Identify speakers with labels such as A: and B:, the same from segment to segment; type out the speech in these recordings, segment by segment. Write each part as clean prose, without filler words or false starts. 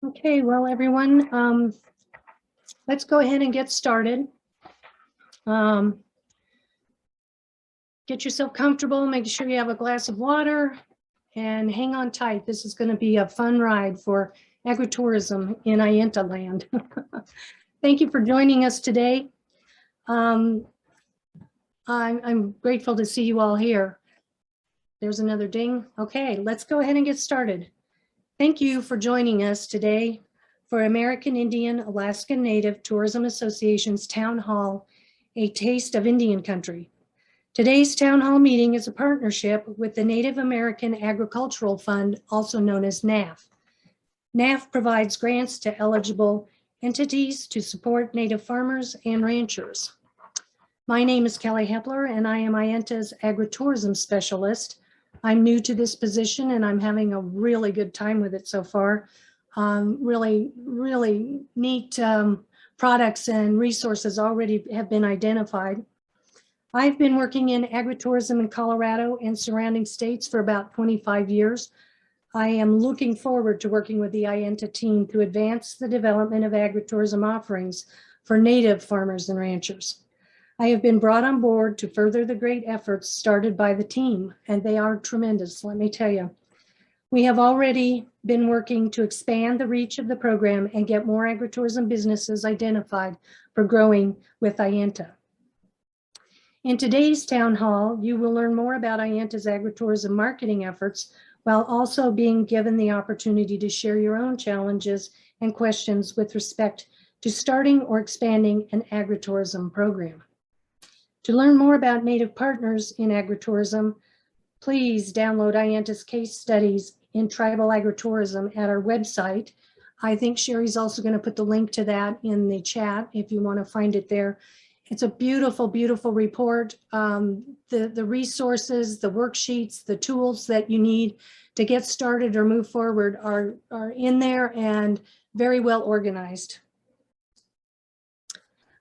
A: Okay, well, everyone, let's go ahead and get started. Get yourself comfortable, make sure you have a glass of water, and hang on tight. This is going to be a fun ride for agritourism in AIANTA land. Thank you for joining us today. I'm grateful to see you all here. There's another ding. Okay, let's go ahead and get started. Thank you for joining us today for American Indian Alaska Native Tourism Association's Town Hall, A Taste of Indian Country. Today's Town Hall meeting is a partnership with the Native American Agricultural Fund, also known as NAF. NAF provides grants to eligible entities to support Native farmers and ranchers. My name is Kelly Hepler, and I am AIANTA's agritourism specialist. I'm new to this position, and I'm having a really good time with it so far. Really neat products and resources already have been identified. I've been working in agritourism in Colorado and surrounding states for about 25 years. I am looking forward to working with the AIANTA team to advance the development of agritourism offerings for Native farmers and ranchers. I have been brought on board to further the great efforts started by the team, and they are tremendous, let me tell you. We have already been working to expand the reach of the program and get more agritourism businesses identified for growing with AIANTA. In today's town hall, you will learn more about AIANTA's agritourism marketing efforts, while also being given the opportunity to share your own challenges and questions with respect to starting or expanding an agritourism program. To learn more about Native partners in agritourism, please download AIANTA's case studies in tribal agritourism at our website. I think Sherry's also going to put the link to that in the chat if you want to find it there. It's a beautiful, beautiful report. The resources, the worksheets, the tools that you need to get started or move forward are in there and very well organized.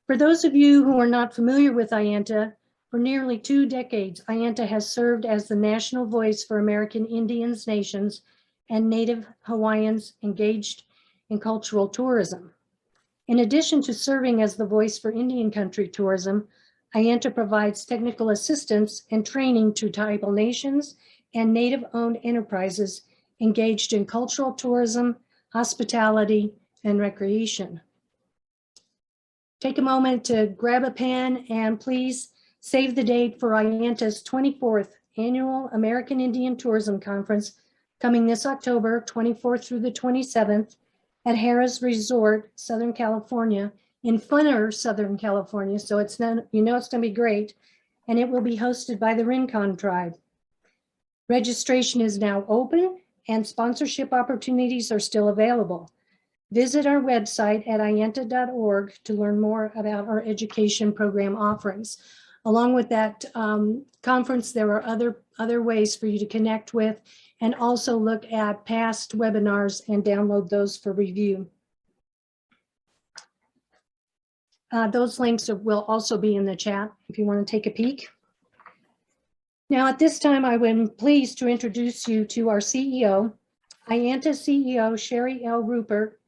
A: For those of you who are not familiar with AIANTA, for nearly 2 decades, AIANTA has served as the national voice for American Indians, nations, and Native Hawaiians engaged in cultural tourism. In addition to serving as the voice for Indian country tourism, AIANTA provides technical assistance and training to tribal nations and Native-owned enterprises engaged in cultural tourism, hospitality, and recreation. Take a moment to grab a pen and please save the date for AIANTA's 24th Annual American Indian Tourism Conference coming this October 24th through the 27th at Harrah's Resort, Southern California, in funner Southern California. So it's not, it's going to be great. And it will be hosted by the Rincon tribe. Registration is now open and sponsorship opportunities are still available. Visit our website at aianta.org to learn more about our education program offerings. Along with that conference, there are other ways for you to connect with and also look at past webinars and download those for review. Those links will also be in the chat if you want to take a peek. Now at this time, I am pleased to introduce you to our CEO. AIANTA CEO Sherry L. Rupert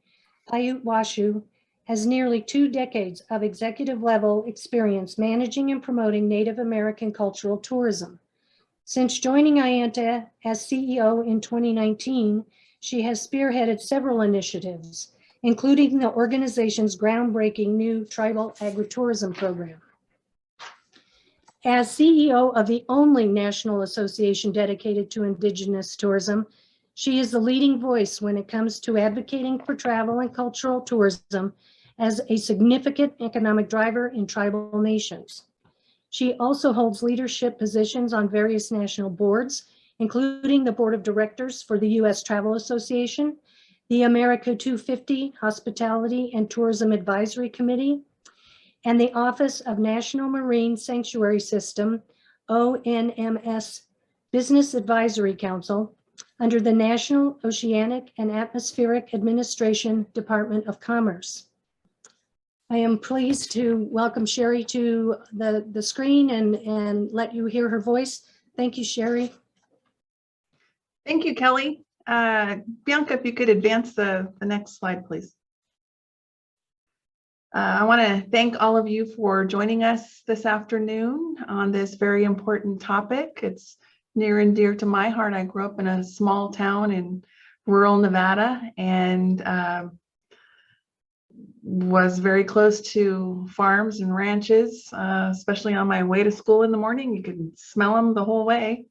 A: Paiute Washu has nearly 2 decades of executive level experience managing and promoting Native American cultural tourism. Since joining AIANTA as CEO in 2019, she has spearheaded several initiatives, including the organization's groundbreaking new tribal agritourism program. As CEO of the only national association dedicated to Indigenous tourism, she is the leading voice when it comes to advocating for travel and cultural tourism as a significant economic driver in tribal nations. She also holds leadership positions on various national boards, including the Board of Directors for the U.S. Travel Association, the America 250 Hospitality and Tourism Advisory Committee, and the Office of National Marine Sanctuary System, ONMS Business Advisory Council, under the National Oceanic and Atmospheric Administration Department of Commerce. I am pleased to welcome Sherry to the screen and let you hear her voice. Thank you, Sherry.
B: Thank you, Kelly. Bianca, if you could advance the next slide, please. I want to thank all of you for joining us this afternoon on this very important topic. It's near and dear to my heart. I grew up in a small town in rural Nevada and was very close to farms and ranches, especially on my way to school in the morning. You could smell them the whole way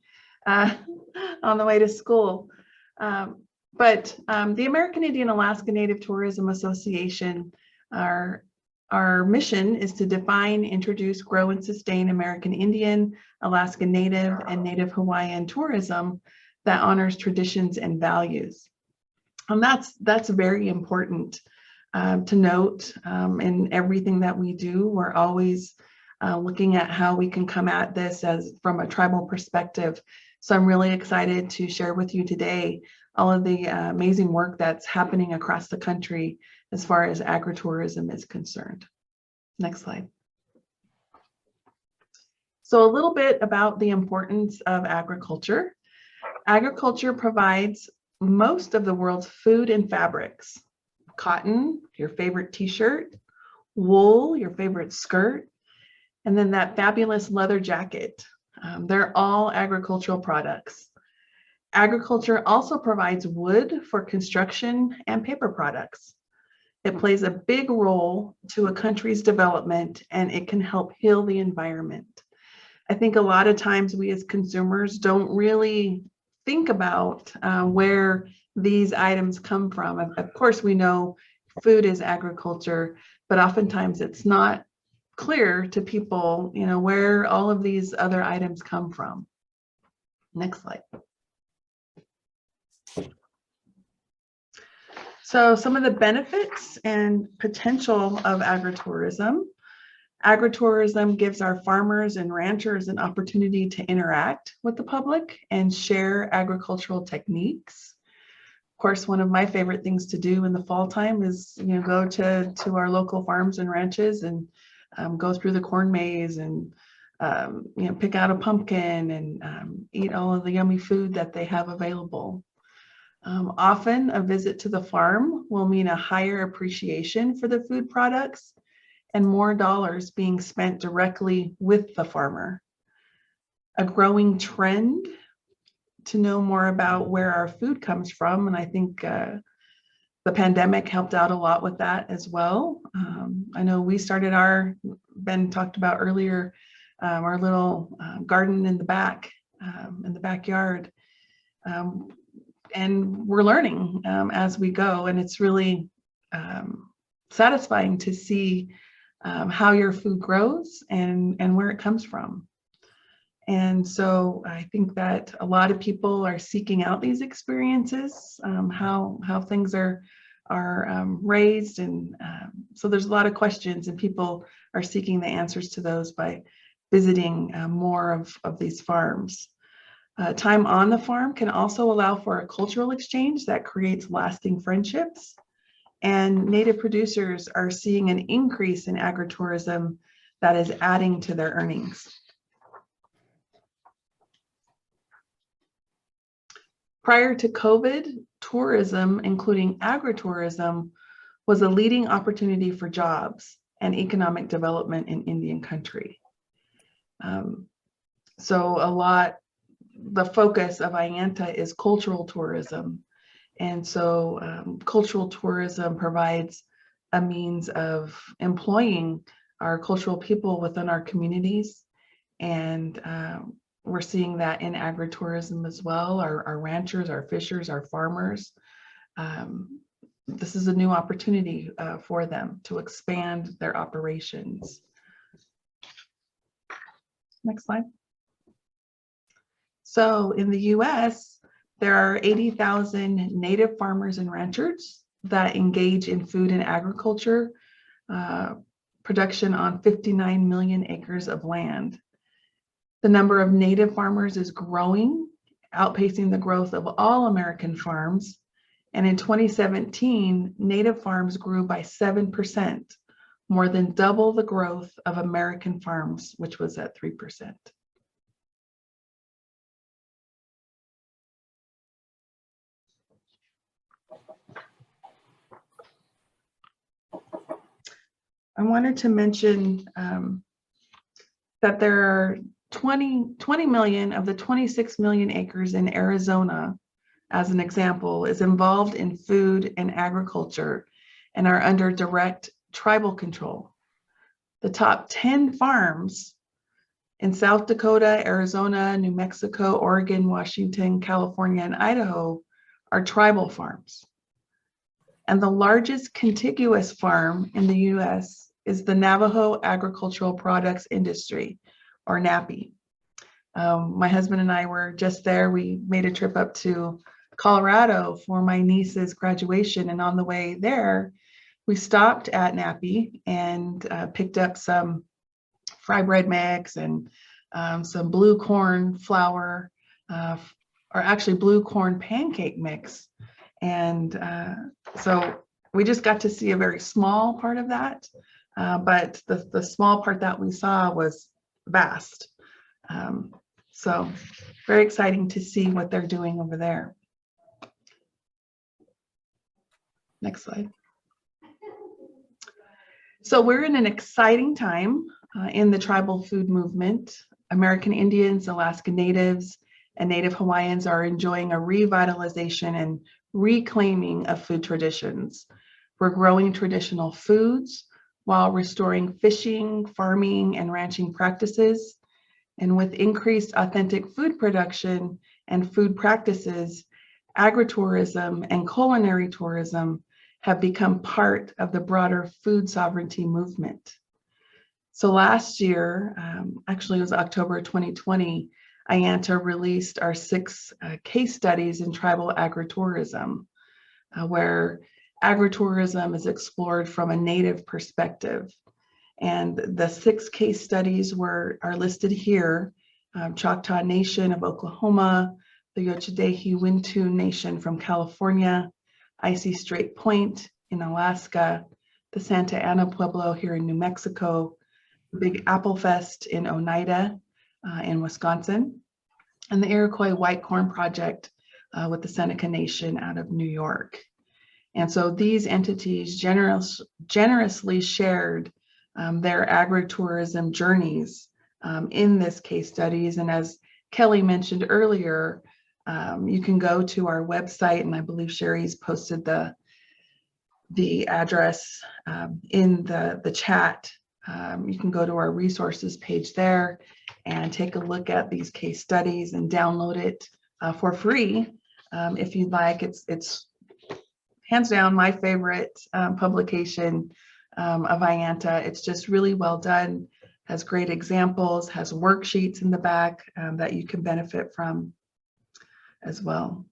B: on the way to school. But the American Indian Alaska Native Tourism Association, our mission is to define, introduce, grow, and sustain American Indian, Alaska Native, and Native Hawaiian tourism that honors traditions and values. And that's very important to note in everything that we do. We're always looking at how we can come at this from a tribal perspective. So I'm really excited to share with you today all of the amazing work that's happening across the country as far as agritourism is concerned. Next slide. So a little bit about the importance of agriculture. Agriculture provides most of the world's food and fabrics. Cotton, your favorite t-shirt, wool, your favorite skirt, and then that fabulous leather jacket. They're all agricultural products. Agriculture also provides wood for construction and paper products. It plays a big role to a country's development, and it can help heal the environment. I think a lot of times we as consumers don't really think about where these items come from. Of course, we know food is agriculture, but oftentimes it's not clear to people, where all of these other items come from. Next slide. So some of the benefits and potential of agritourism. Agritourism gives our farmers and ranchers an opportunity to interact with the public and share agricultural techniques. Of course, one of my favorite things to do in the fall time is, go to our local farms and ranches and go through the corn maze and, pick out a pumpkin and eat all of the yummy food that they have available. Often a visit to the farm will mean a higher appreciation for the food products and more dollars being spent directly with the farmer. A growing trend to know more about where our food comes from, and I think the pandemic helped out a lot with that as well. I know we started Ben talked about earlier, our little garden in the backyard. And we're learning as we go, and it's really satisfying to see how your food grows and where it comes from. And so I think that a lot of people are seeking out these experiences, how things are raised, and so there's a lot of questions, and people are seeking the answers to those by visiting more of these farms. Time on the farm can also allow for a cultural exchange that creates lasting friendships. And Native producers are seeing an increase in agritourism that is adding to their earnings. Prior to COVID, tourism, including agritourism, was a leading opportunity for jobs and economic development in Indian country. The focus of AIANTA is cultural tourism. And so cultural tourism provides a means of employing our cultural people within our communities. And we're seeing that in agritourism as well, our ranchers, our fishers, our farmers. This is a new opportunity for them to expand their operations. Next slide. So in the US, there are 80,000 Native farmers and ranchers that engage in food and agriculture production on 59 million acres of land. The number of Native farmers is growing, outpacing the growth of all American farms. And in 2017, Native farms grew by 7%, more than double the growth of American farms, which was at 3%. I wanted to mention that there are 20 million of the 26 million acres in Arizona, as an example, is involved in food and agriculture and are under direct tribal control. The top 10 farms in South Dakota, Arizona, New Mexico, Oregon, Washington, California, and Idaho are tribal farms. And the largest contiguous farm in the US is the Navajo Agricultural Products Industry, or NAPI. My husband and I were just there. We made a trip up to Colorado for my niece's graduation, and on the way there, we stopped at NAPI and picked up some fry bread mix and some blue corn flour, or actually blue corn pancake mix. And so we just got to see a very small part of that, but the small part that we saw was vast. So very exciting to see what they're doing over there. Next slide. So we're in an exciting time in the tribal food movement. American Indians, Alaska Natives, and Native Hawaiians are enjoying a revitalization and reclaiming of food traditions. We're growing traditional foods while restoring fishing, farming, and ranching practices. And with increased authentic food production and food practices, agritourism and culinary tourism have become part of the broader food sovereignty movement. So last year, actually it was October 2020, AIANTA released our 6 case studies in tribal agritourism, where agritourism is explored from a Native perspective. And the 6 case studies are listed here: Choctaw Nation of Oklahoma, the Yochidehi Wintu Nation from California, Icy Strait Point in Alaska, the Santa Ana Pueblo here in New Mexico, the Big Apple Fest in Oneida in Wisconsin, and the Iroquois White Corn Project with the Seneca Nation out of New York. And so these entities generously shared their agritourism journeys in this case studies. And as Kelly mentioned earlier, you can go to our website, and I believe Sherry's posted the address in the chat. You can go to our resources page there and take a look at these case studies and download it for free if you'd like. It's hands down my favorite publication of AIANTA. It's just really well done, has great examples, has worksheets in the back that you can benefit from as well.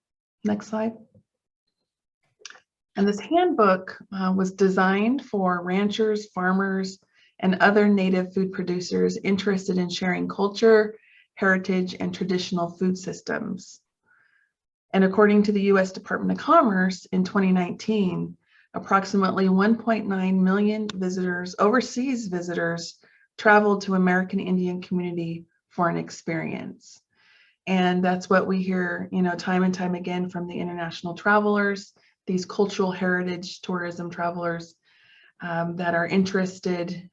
B: Next slide. And this handbook was designed for ranchers, farmers, and other Native food producers interested in sharing culture, heritage, and traditional food systems. And according to the US Department of Commerce in 2019, approximately 1.9 million visitors, overseas visitors, traveled to American Indian community for an experience. And that's what we hear, time and time again from the international travelers, these cultural heritage tourism travelers that are interested,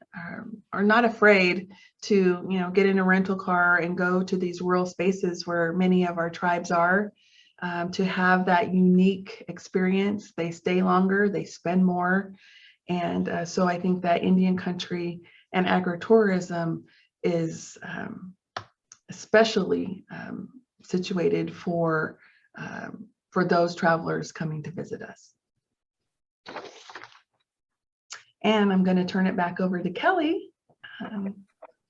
B: are not afraid to, get in a rental car and go to these rural spaces where many of our tribes are, to have that unique experience. They stay longer, they spend more. And so I think that Indian country and agritourism is especially situated for those travelers coming to visit us. And I'm going to turn it back over to Kelly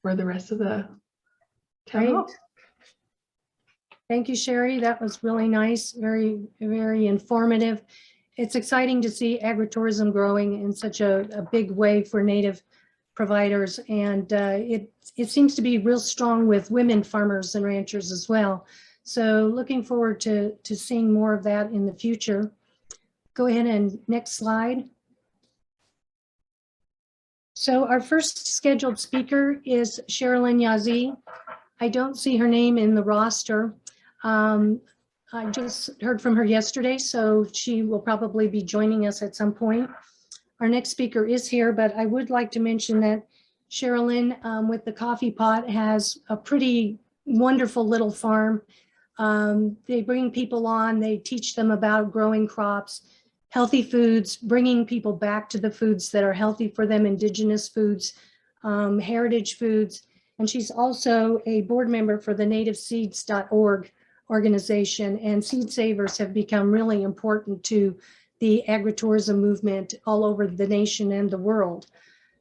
B: for the rest of the town hall.
A: Thank you, Sherry. That was really nice, very, very informative. It's exciting to see agritourism growing in such a big way for Native providers, and it seems to be real strong with women farmers and ranchers as well. So looking forward to seeing more of that in the future. Go ahead and next slide. So our first scheduled speaker is Sherilyn Yazzie. I don't see her name in the roster. I just heard from her yesterday, so she will probably be joining us at some point. our next speaker is here, but I would like to mention that Sherilyn with the coffee pot has a pretty wonderful little farm. They bring people on, they teach them about growing crops, healthy foods, bringing people back to the foods that are healthy for them, indigenous foods, heritage foods. And she's also a board member for the nativeseeds.org organization, and seed savers have become really important to the agritourism movement all over the nation and the world.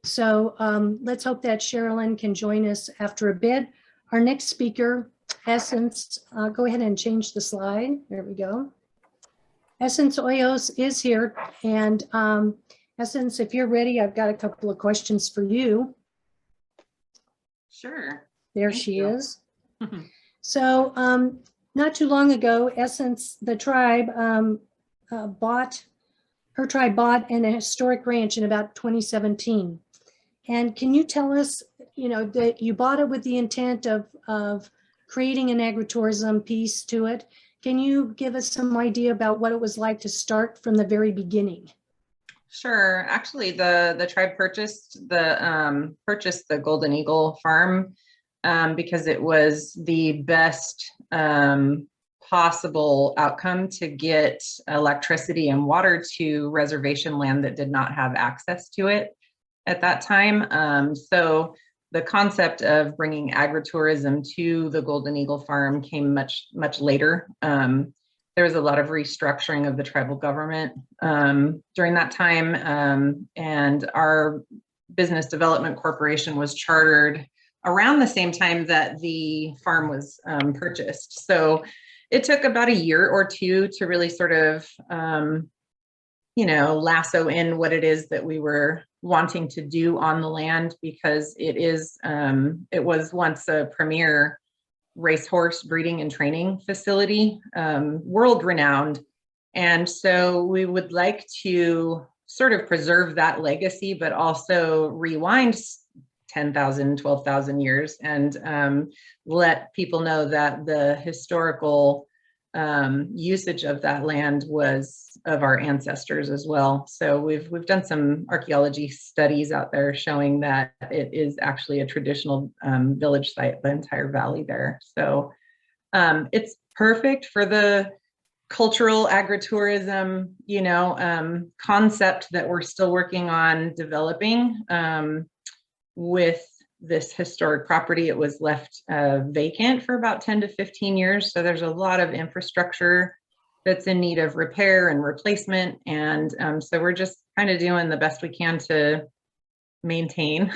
A: So let's hope that Sherilyn can join us after a bit. Our next speaker, Essence, go ahead and change the slide. There we go. Essence Hoyos is here. And Essence, if you're ready, I've got a couple of questions for you.
C: Sure.
A: There
C: Thank
A: she
C: you.
A: is. So not too long ago, Essence, the tribe, bought an historic ranch in about 2017. And can you tell us, that you bought it with the intent of creating an agritourism piece to it? Can you give us some idea about what it was like to start from the very beginning?
C: Sure. Actually, the tribe purchased the Golden Eagle farm because it was the best possible outcome to get electricity and water to reservation land that did not have access to it at that time. So the concept of bringing agritourism to the Golden Eagle farm came much, much later. There was a lot of restructuring of the tribal government during that time, and our business development corporation was chartered around the same time that the farm was purchased. So it took about a year or two to really sort of, lasso in what it is that we were wanting to do on the land, because it was once a premier racehorse breeding and training facility, world renowned. And so we would like to sort of preserve that legacy, but also rewind 10,000, 12,000 years and let people know that the historical usage of that land was of our ancestors as well. So we've done some archaeology studies out there showing that it is actually a traditional village site, the entire valley there. So it's perfect for the cultural agritourism, concept that we're still working on developing. With this historic property, it was left vacant for about 10 to 15 years. So there's a lot of infrastructure that's in need of repair and replacement. And so we're just kind of doing the best we can to maintain.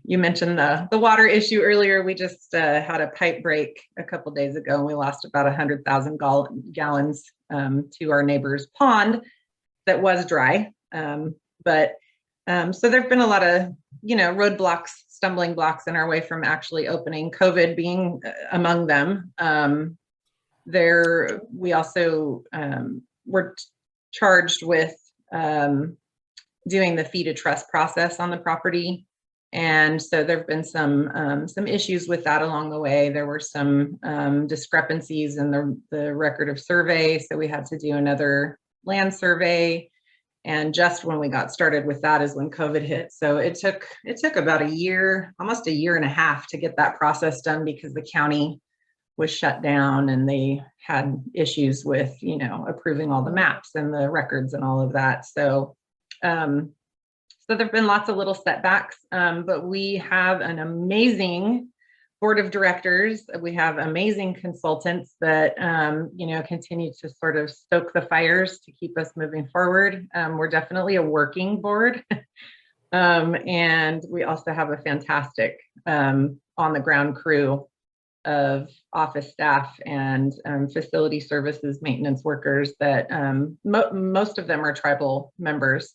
C: You mentioned the water issue earlier. We just had a pipe break a couple days ago, and we lost about 100,000 gallons to our neighbor's pond that was dry. So there've been a lot of, roadblocks, stumbling blocks in our way from actually opening, COVID being among them. We also were charged with doing the fee to trust process on the property. And so there've been some issues with that along the way. There were some discrepancies in the record of survey. So we had to do another land survey. And just when we got started with that is when COVID hit. So it took about a year, almost a year and a half to get that process done, because the county was shut down and they had issues with, approving all the maps and the records and all of that. So there've been lots of little setbacks, but we have an amazing board of directors. We have amazing consultants that, continue to sort of stoke the fires to keep us moving forward. We're definitely a working board. And we also have a fantastic on the ground crew of office staff and facility services maintenance workers that most of them are tribal members.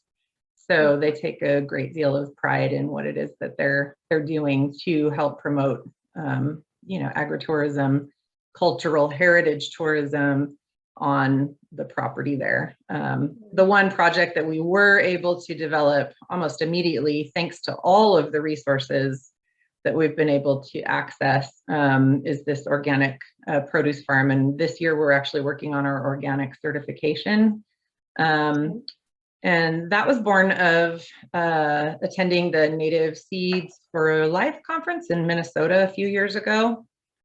C: So they take a great deal of pride in what it is that they're doing to help promote agritourism, cultural heritage tourism on the property there. The one project that we were able to develop almost immediately, thanks to all of the resources that we've been able to access, is this organic produce farm. And this year we're actually working on our organic certification. And that was born of attending the Native Seeds for Life conference in Minnesota a few years ago,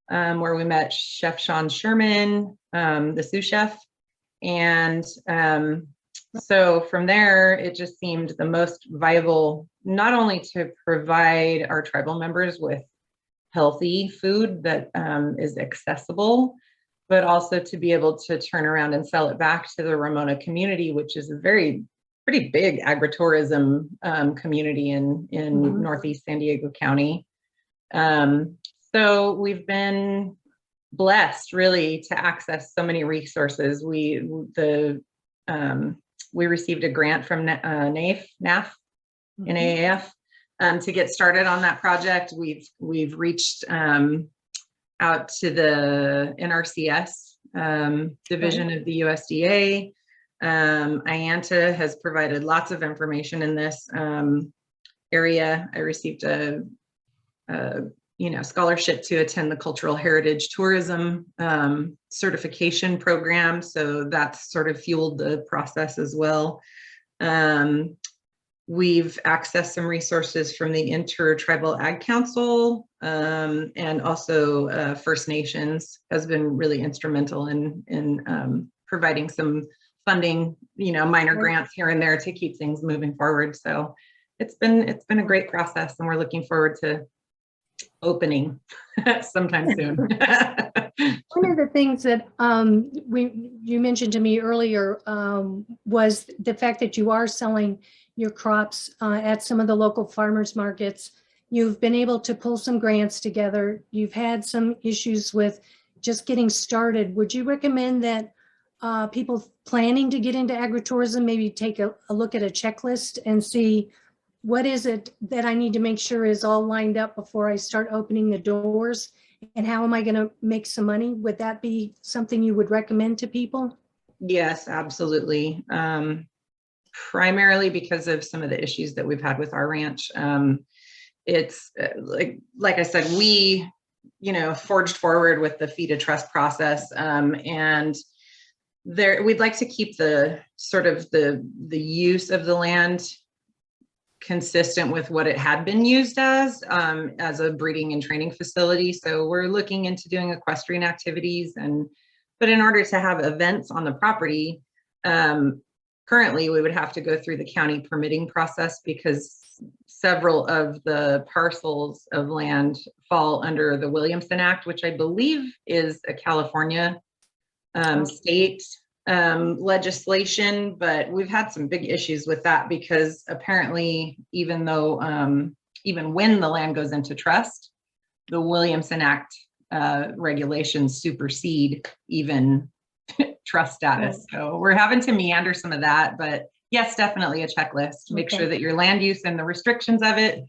C: where we met Chef Sean Sherman, the sous chef. And so from there, it just seemed the most viable, not only to provide our tribal members with healthy food that is accessible, but also to be able to turn around and sell it back to the Ramona community, which is a pretty big agritourism community in Northeast San Diego County. So we've been blessed really to access so many resources. We received a grant from NAF, NAAF, to get started on that project. We've reached out to the NRCS division of the USDA. AIANTA has provided lots of information in this area. I received a scholarship to attend the Cultural Heritage Tourism certification program. So that's sort of fueled the process as well. We've accessed some resources from the Intertribal Ag Council, and also First Nations has been really instrumental in providing some funding, minor grants here and there to keep things moving forward. So it's been a great process, and we're looking forward to opening sometime soon.
A: One of the things that you mentioned to me earlier was the fact that you are selling your crops at some of the local farmers markets. You've been able to pull some grants together. You've had some issues with just getting started. Would you recommend that people planning to get into agritourism maybe take a look at a checklist and see what is it that I need to make sure is all lined up before I start opening the doors? And how am I going to make some money? Would that be something you would recommend to people?
C: Yes, absolutely. Primarily because of some of the issues that we've had with our ranch. It's like I said, we, forged forward with the Feed a Trust process, and we'd like to keep the sort of the use of the land consistent with what it had been used as a breeding and training facility. So we're looking into doing equestrian activities, but in order to have events on the property, currently we would have to go through the county permitting process because several of the parcels of land fall under the Williamson Act, which I believe is a California state legislation, but we've had some big issues with that because apparently even when the land goes into trust, the Williamson Act regulations supersede even trust status. So we're having to meander some of that, but yes, definitely a checklist. Make sure that your land use and the restrictions of it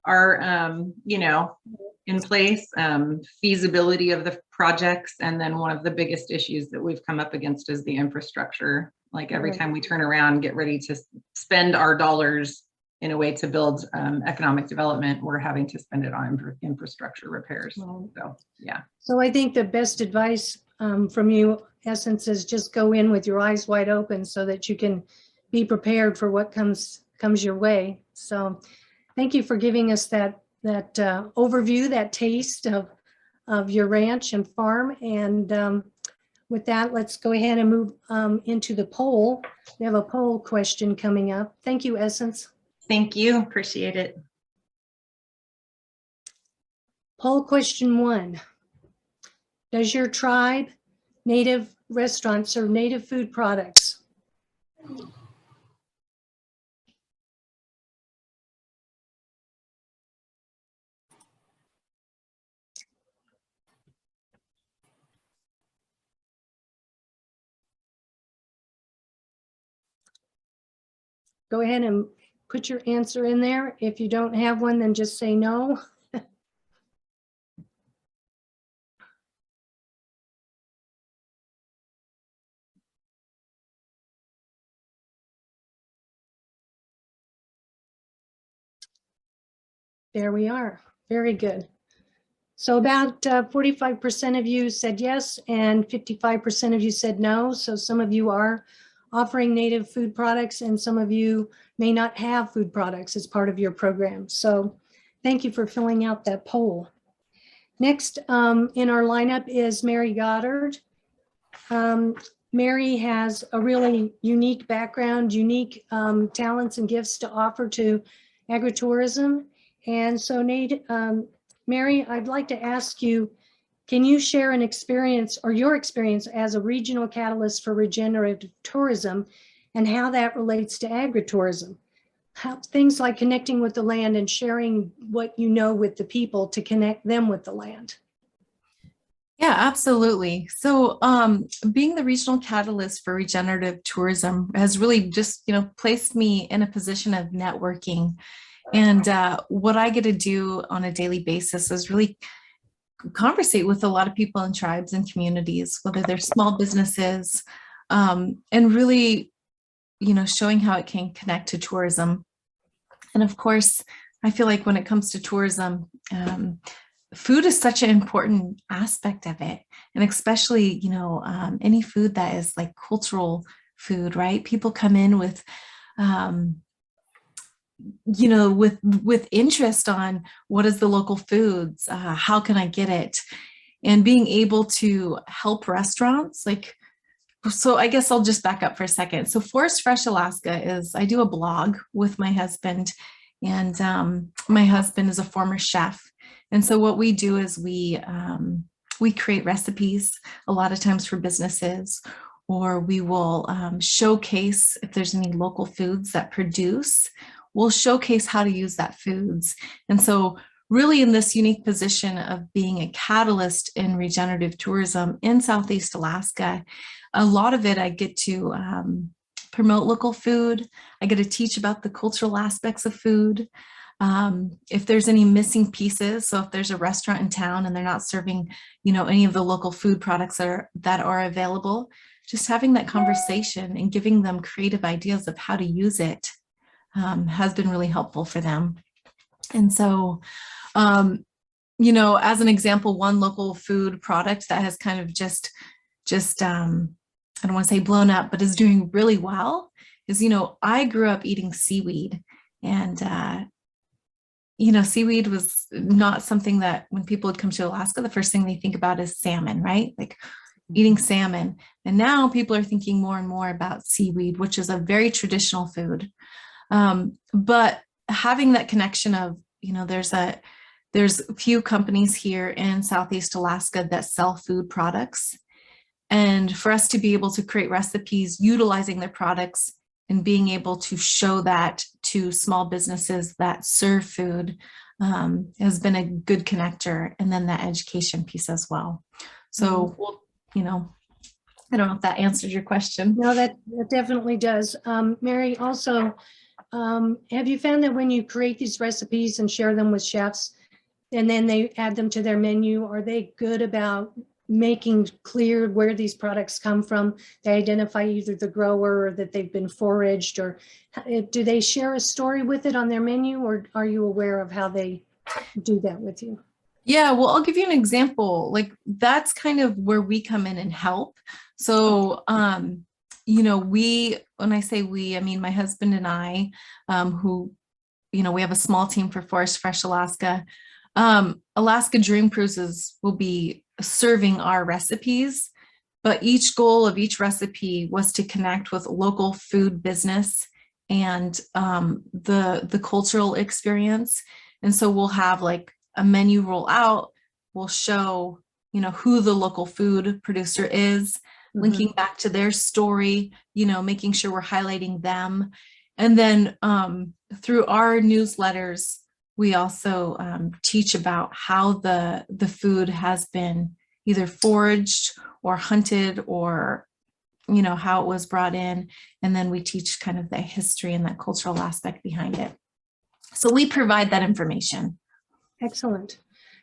C: are, in place, feasibility of the projects. And then one of the biggest issues that we've come up against is the infrastructure. Like every time we turn around, get ready to spend our dollars in a way to build economic development, we're having to spend it on infrastructure repairs. So, yeah.
A: So I think the best advice from you, Essence, is just go in with your eyes wide open so that you can be prepared for what comes your way. So thank you for giving us that overview, that taste of your ranch and farm. And with that, let's go ahead and move into the poll. We have a poll question coming up. Thank you, Essence.
C: Thank you. Appreciate it.
A: Poll question 1. Does your tribe, native restaurants serve native food products? Go ahead and put your answer in there. If you don't have one, then just say no. There we are. Very good. So about 45% of you said yes, and 55% of you said no. So some of you are offering native food products, and some of you may not have food products as part of your program. So thank you for filling out that poll. Next in our lineup is Mary Goddard. Mary has a really unique background, unique talents and gifts to offer to agritourism. And so Mary, I'd like to ask you, can you share an experience or your experience as a regional catalyst for regenerative tourism and how that relates to agritourism? How, things like connecting with the land and sharing what you know with the people to connect them with the land.
D: Yeah, absolutely. So being the regional catalyst for regenerative tourism has really just, placed me in a position of networking. And what I get to do on a daily basis is really conversate with a lot of people in tribes and communities, whether they're small businesses, and really, showing how it can connect to tourism. And of course, I feel like when it comes to tourism, food is such an important aspect of it. And especially, any food that is like cultural food, right? People come in with, with interest on what is the local foods, how can I get it? And being able to help restaurants, so I guess I'll just back up for a second. So Forest Fresh Alaska I do a blog with my husband, and my husband is a former chef. And so what we do is we create recipes a lot of times for businesses, or we will showcase if there's any local foods that produce, we'll showcase how to use that foods. And so really in this unique position of being a catalyst in regenerative tourism in Southeast Alaska, a lot of it I get to promote local food. I get to teach about the cultural aspects of food. If there's any missing pieces, so if there's a restaurant in town and they're not serving, any of the local food products that are available, just having that conversation and giving them creative ideas of how to use it has been really helpful for them. And so, as an example, one local food product that has kind of just I don't want to say blown up, but is doing really well is, I grew up eating seaweed, and seaweed was not something that when people would come to Alaska, the first thing they think about is salmon, right? Like eating salmon. And now people are thinking more and more about seaweed, which is a very traditional food. But having that connection of, there's a few companies here in Southeast Alaska that sell food products. And for us to be able to create recipes utilizing their products and being able to show that to small businesses that serve food has been a good connector. And then that education piece as well. So, I don't know if that answers your question.
A: No, that definitely does. Mary, also, have you found that when you create these recipes and share them with chefs and then they add them to their menu, are they good about making clear where these products come from? They identify either the grower or that they've been foraged, or do they share a story with it on their menu, or are you aware of how they do that with you?
D: Yeah, well, I'll give you an example. Like that's kind of where we come in and help. So, when I say we, I mean my husband and I, who, we have a small team for Forest Fresh Alaska. Alaska Dream Cruises will be serving our recipes, but each goal of each recipe was to connect with local food business and the cultural experience. And so we'll have like a menu roll out. We'll show, who the local food producer is, linking back to their story, making sure we're highlighting them. And then through our newsletters, we also teach about how the food has been either foraged or hunted, or, how it was brought in. And then we teach kind of the history and that cultural aspect behind it. So we provide that information.
A: Excellent.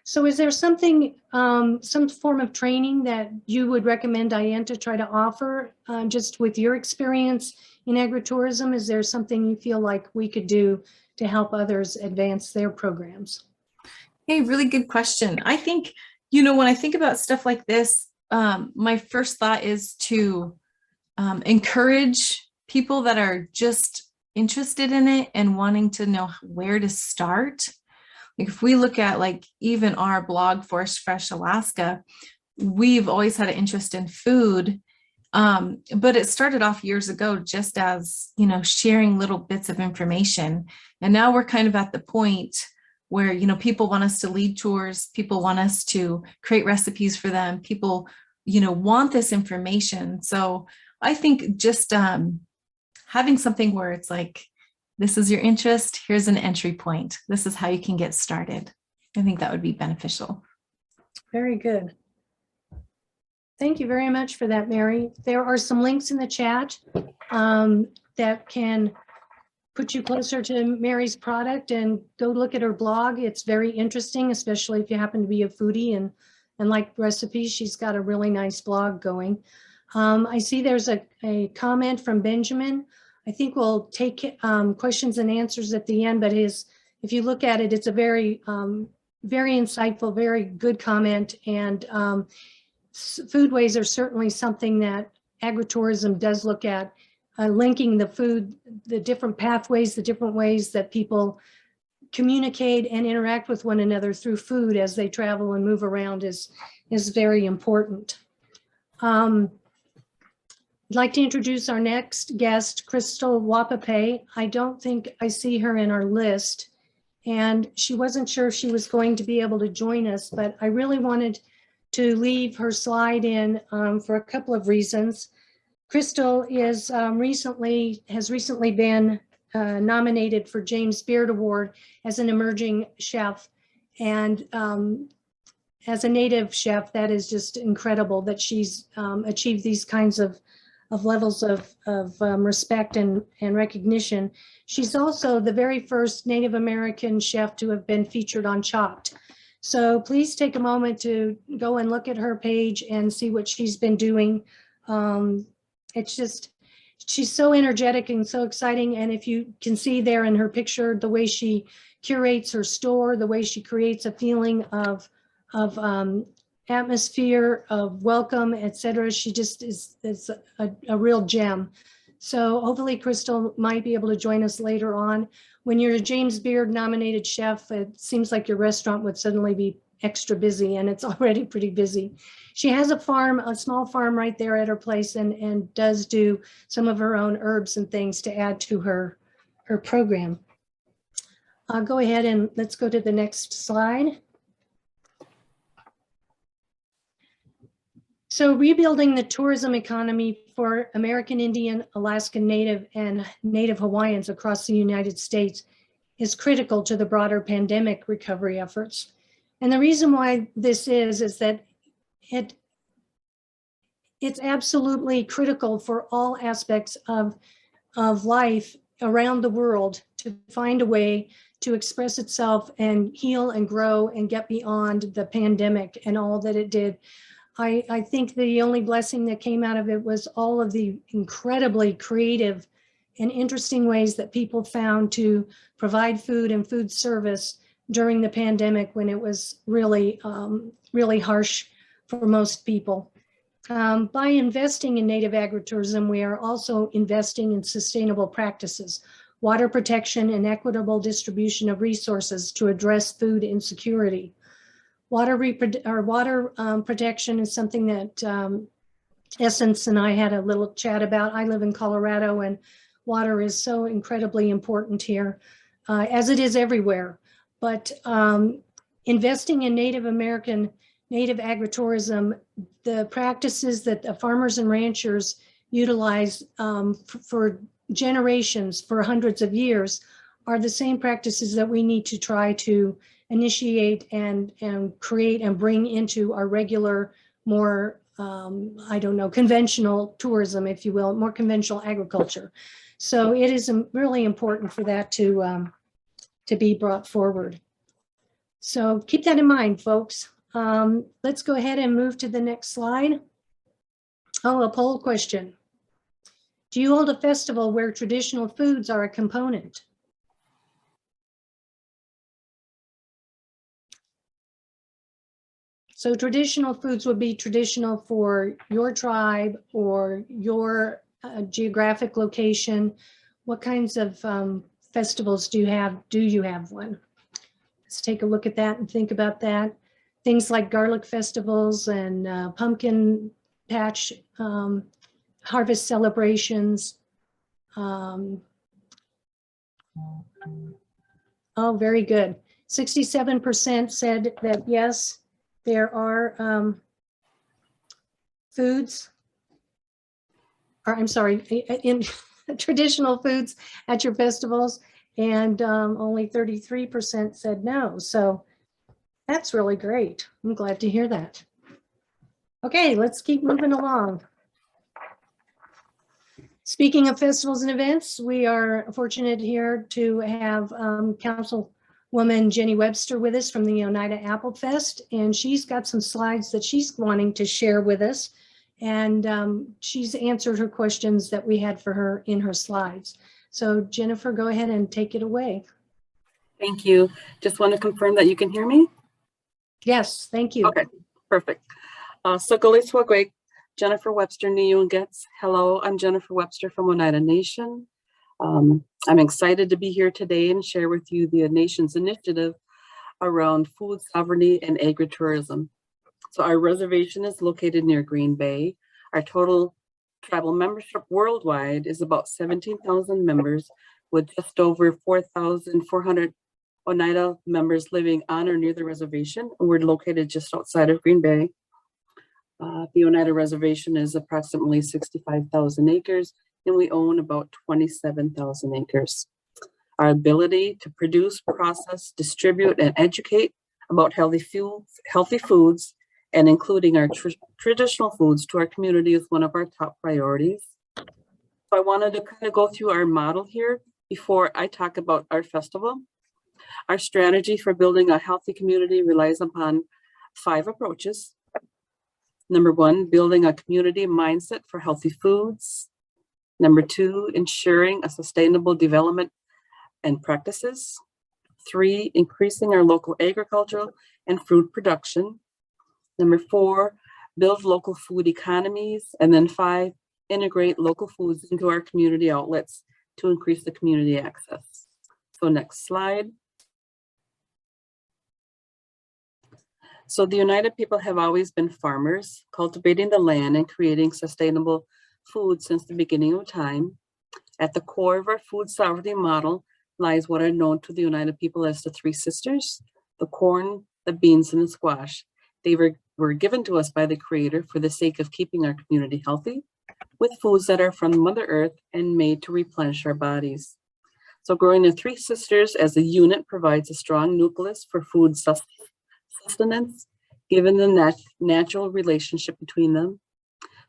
A: So is there something, some form of training that you would recommend AIANTA try to offer just with your experience in agritourism? Is there something you feel like we could do to help others advance their programs?
D: Hey, really good question. I think, when I think about stuff like this, my first thought is to encourage people that are just interested in it and wanting to know where to start. Like if we look at like even our blog, Forest Fresh Alaska, we've always had an interest in food. But it started off years ago just as, you know, sharing little bits of information. And now we're kind of at the point where, you know, people want us to lead tours, people want us to create recipes for them, people, you know, want this information. So I think just having something where it's like, this is your interest, here's an entry point. This is how you can get started. I think that would be beneficial.
A: Very good. Thank you very much for that, Mary. There are some links in the chat that can put you closer to Mary's product, and go look at her blog. It's very interesting, especially if you happen to be a foodie and like recipes. She's got a really nice blog going. I see there's a comment from Benjamin. I think we'll take questions and answers at the end, but if you look at it, it's a very, very insightful, very good comment. And foodways are certainly something that agritourism does look at, linking the food, the different pathways, the different ways that people communicate and interact with one another through food as they travel and move around is very important. I'd like to introduce our next guest, Crystal Wapape. I don't think I see her in our list, and she wasn't sure if she was going to be able to join us, but I really wanted to leave her slide in for a couple of reasons. Crystal is has recently been nominated for James Beard Award as an emerging chef, and as a native chef, that is just incredible that she's achieved these kinds of levels of respect and recognition. She's also the very first Native American chef to have been featured on Chopped. So please take a moment to go and look at her page and see what she's been doing. It's just, she's so energetic and so exciting. And if you can see there in her picture, the way she curates her store, the way she creates a feeling of atmosphere, of welcome, etc. She just is a real gem. So hopefully Crystal might be able to join us later on. When you're a James Beard nominated chef, it seems like your restaurant would suddenly be extra busy, and it's already pretty busy. She has a farm, a small farm right there at her place, and does do some of her own herbs and things to add to her program. Go ahead and let's go to the next slide. So rebuilding the tourism economy for American Indian, Alaskan Native, and Native Hawaiians across the United States is critical to the broader pandemic recovery efforts. And the reason why this is that it's absolutely critical for all aspects of life around the world to find a way to express itself and heal and grow and get beyond the pandemic and all that it did. I think the only blessing that came out of it was all of the incredibly creative and interesting ways that people found to provide food and food service during the pandemic, when it was really, really harsh for most people. By investing in native agritourism, we are also investing in sustainable practices, water protection, and equitable distribution of resources to address food insecurity. Water protection is something that Essence and I had a little chat about. I live in Colorado, and water is so incredibly important here, as it is everywhere. But investing in Native agritourism, the practices that the farmers and ranchers utilize for generations, for hundreds of years, are the same practices that we need to try to initiate and create and bring into our regular, more, conventional tourism, if you will, more conventional agriculture. So it is really important for that to be brought forward. So keep that in mind, folks. Let's go ahead and move to the next slide. Oh, a poll question. Do you hold a festival where traditional foods are a component? So traditional foods would be traditional for your tribe or your geographic location? What kinds of festivals do you have? Do you have one? Let's take a look at that and think about that. Things like garlic festivals and pumpkin patch harvest celebrations. Oh, very good. 67% said that yes, there are foods, or I'm sorry, in traditional foods at your festivals, and only 33% said no. So that's really great. I'm glad to hear that. Okay, let's keep moving along. Speaking of festivals and events, we are fortunate here to have Councilwoman Jenny Webster with us from the Oneida Apple Fest, and she's got some slides that she's wanting to share with us. And she's answered her questions that we had for her in her slides. So Jennifer, go ahead and take it away.
E: Thank you. Just want to confirm that you can hear me?
A: Yes, thank you.
E: Okay, perfect. Swagweg, Jennifer Webster Niyungets. Hello, I'm Jennifer Webster from Oneida Nation. I'm excited to be here today and share with you the nation's initiative around food sovereignty and agritourism. So our reservation is located near Green Bay. Our total tribal membership worldwide is about 17,000 members, with just over 4,400 Oneida members living on or near the reservation. We're located just outside of Green Bay. The Oneida Reservation is approximately 65,000 acres, and we own about 27,000 acres. Our ability to produce, process, distribute, and educate about healthy foods, and including our traditional foods to our community is one of our top priorities. So I wanted to kind of go through our model here before I talk about our festival. Our strategy for building a healthy community relies upon 5 approaches. Number 1, building a community mindset for healthy foods. Number 2, ensuring a sustainable development and practices. 3, increasing our local agricultural and food production. Number 4, build local food economies. And then 5, integrate local foods into our community outlets to increase the community access. So next slide. So the Oneida people have always been farmers, cultivating the land and creating sustainable food since the beginning of time. At the core of our food sovereignty model lies what are known to the Oneida people as the 3 sisters: the corn, the beans, and the squash. They were given to us by the Creator for the sake of keeping our community healthy with foods that are from Mother Earth and made to replenish our bodies. So growing the 3 sisters as a unit provides a strong nucleus for food sustenance, given the natural relationship between them.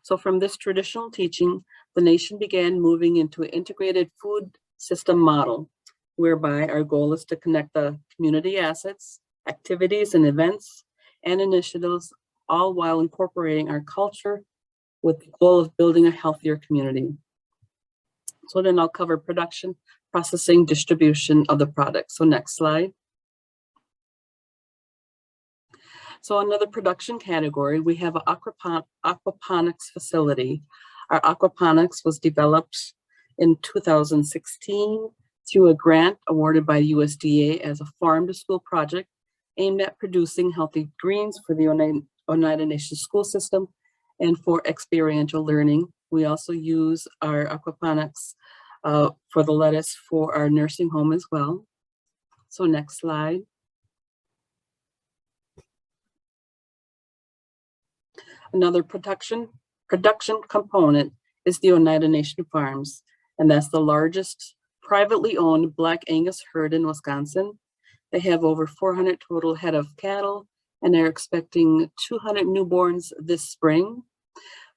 E: So from this traditional teaching, the nation began moving into an integrated food system model, whereby our goal is to connect the community assets, activities, and events and initiatives, all while incorporating our culture with the goal of building a healthier community. So then I'll cover production, processing, distribution of the product. So next slide. So another production category, we have an aquaponics facility. Our aquaponics was developed in 2016 through a grant awarded by USDA as a farm to school project aimed at producing healthy greens for the Oneida Nation school system and for experiential learning. We also use our aquaponics for the lettuce for our nursing home as well. So next slide. Another production component is the Oneida Nation Farms, and that's the largest privately owned Black Angus herd in Wisconsin. They have over 400 total head of cattle, and they're expecting 200 newborns this spring.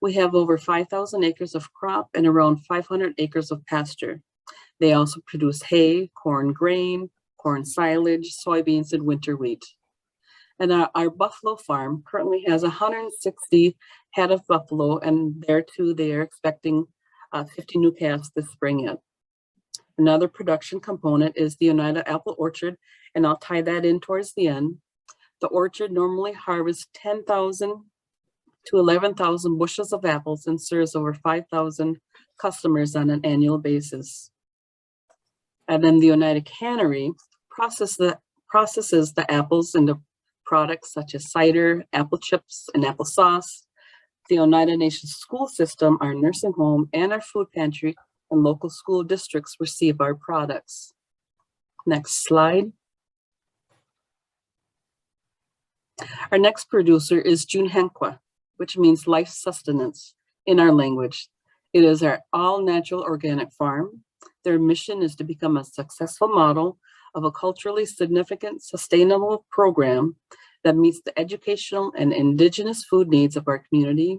E: We have over 5,000 acres of crop and around 500 acres of pasture. They also produce hay, corn grain, corn silage, soybeans, and winter wheat. And our buffalo farm currently has 160 head of buffalo, and there too they are expecting 50 new calves this spring yet. Another production component is the Oneida Apple Orchard, and I'll tie that in towards the end. The orchard normally harvests 10,000 to 11,000 bushels of apples and serves over 5,000 customers on an annual basis. And then the Oneida Cannery processes the apples into products such as cider, apple chips, and applesauce. The Oneida Nation school system, our nursing home, and our food pantry and local school districts receive our products. Next slide. Our next producer is Junhenqua, which means life sustenance in our language. It is our all-natural organic farm. Their mission is to become a successful model of a culturally significant, sustainable program that meets the educational and indigenous food needs of our community.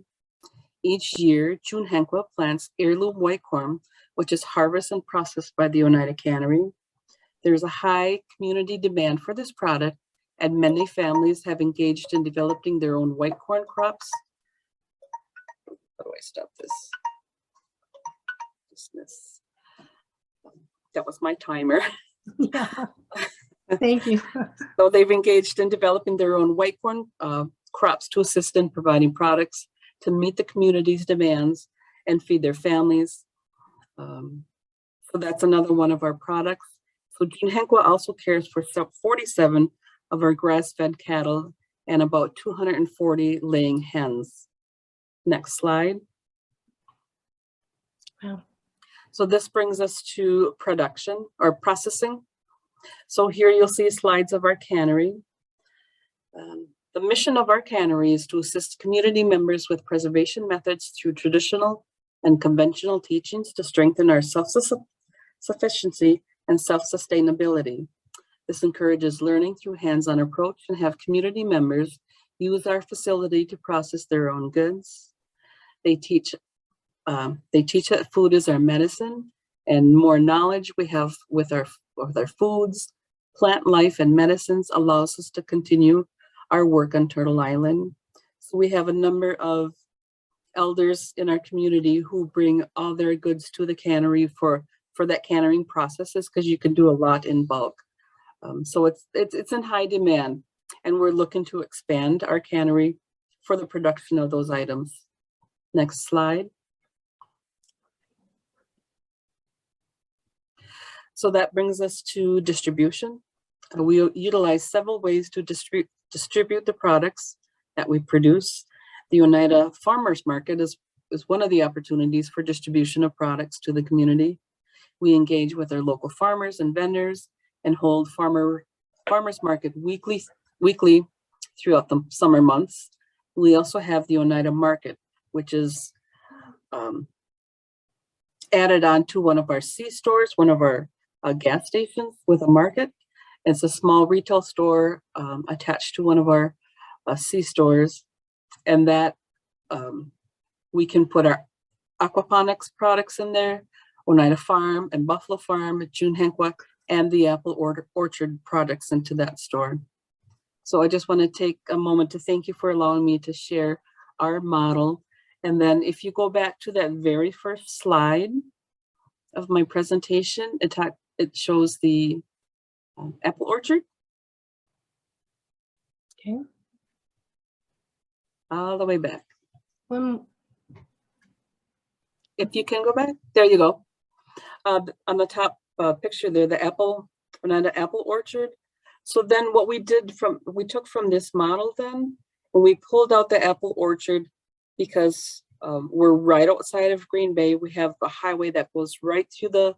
E: Each year, Junhenqua plants heirloom white corn, which is harvested and processed by the Oneida Cannery. There's a high community demand for this product, and many families have engaged in developing their own white corn crops. How do I stop this? Dismiss. That was my timer.
A: Yeah. Thank you.
E: So they've engaged in developing their own white corn crops to assist in providing products to meet the community's demands and feed their families. So that's another one of our products. So Junhenqua also cares for 47 of our grass-fed cattle and about 240 laying hens. Next slide.
A: Wow.
E: So this brings us to production or processing. So here you'll see slides of our cannery. The mission of our cannery is to assist community members with preservation methods through traditional and conventional teachings to strengthen our self-sufficiency and self-sustainability. This encourages learning through hands-on approach and have community members use our facility to process their own goods. They teach that food is our medicine, and more knowledge we have with our foods, plant life, and medicines allows us to continue our work on Turtle Island. So we have a number of elders in our community who bring all their goods to the cannery for that canning processes, because you can do a lot in bulk. So it's in high demand, and we're looking to expand our cannery for the production of those items. Next slide. So that brings us to distribution. We utilize several ways to distribute the products that we produce. The Oneida Farmers Market is one of the opportunities for distribution of products to the community. We engage with our local farmers and vendors and hold farmers market weekly throughout the summer months. We also have the Oneida Market, which is added on to one of our C-stores, one of our gas stations with a market. It's a small retail store attached to one of our C-stores, and that we can put our aquaponics products in there, Oneida Farm and Buffalo Farm, Junhenqua, and the apple orchard products into that store. So I just want to take a moment to thank you for allowing me to share our model. And then if you go back to that very first slide of my presentation, it shows the apple orchard.
A: Okay.
E: All the way back.
A: One.
E: If you can go back, there you go. On the top picture there, the Oneida apple orchard. So then what we took from this model then, when we pulled out the apple orchard, because we're right outside of Green Bay, we have a highway that goes right through the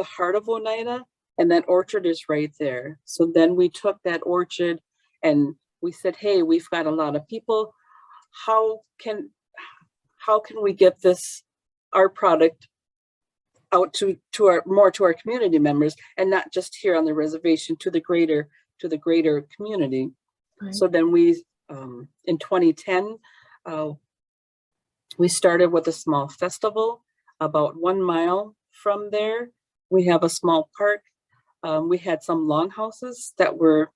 E: heart of Oneida, and that orchard is right there. So then we took that orchard and we said, hey, we've got a lot of people. How can we get our product out to our community members, and not just here on the reservation, to the greater community? Right. So then we in 2010 we started with a small festival about 1 mile from there. We have a small park. We had some longhouses that were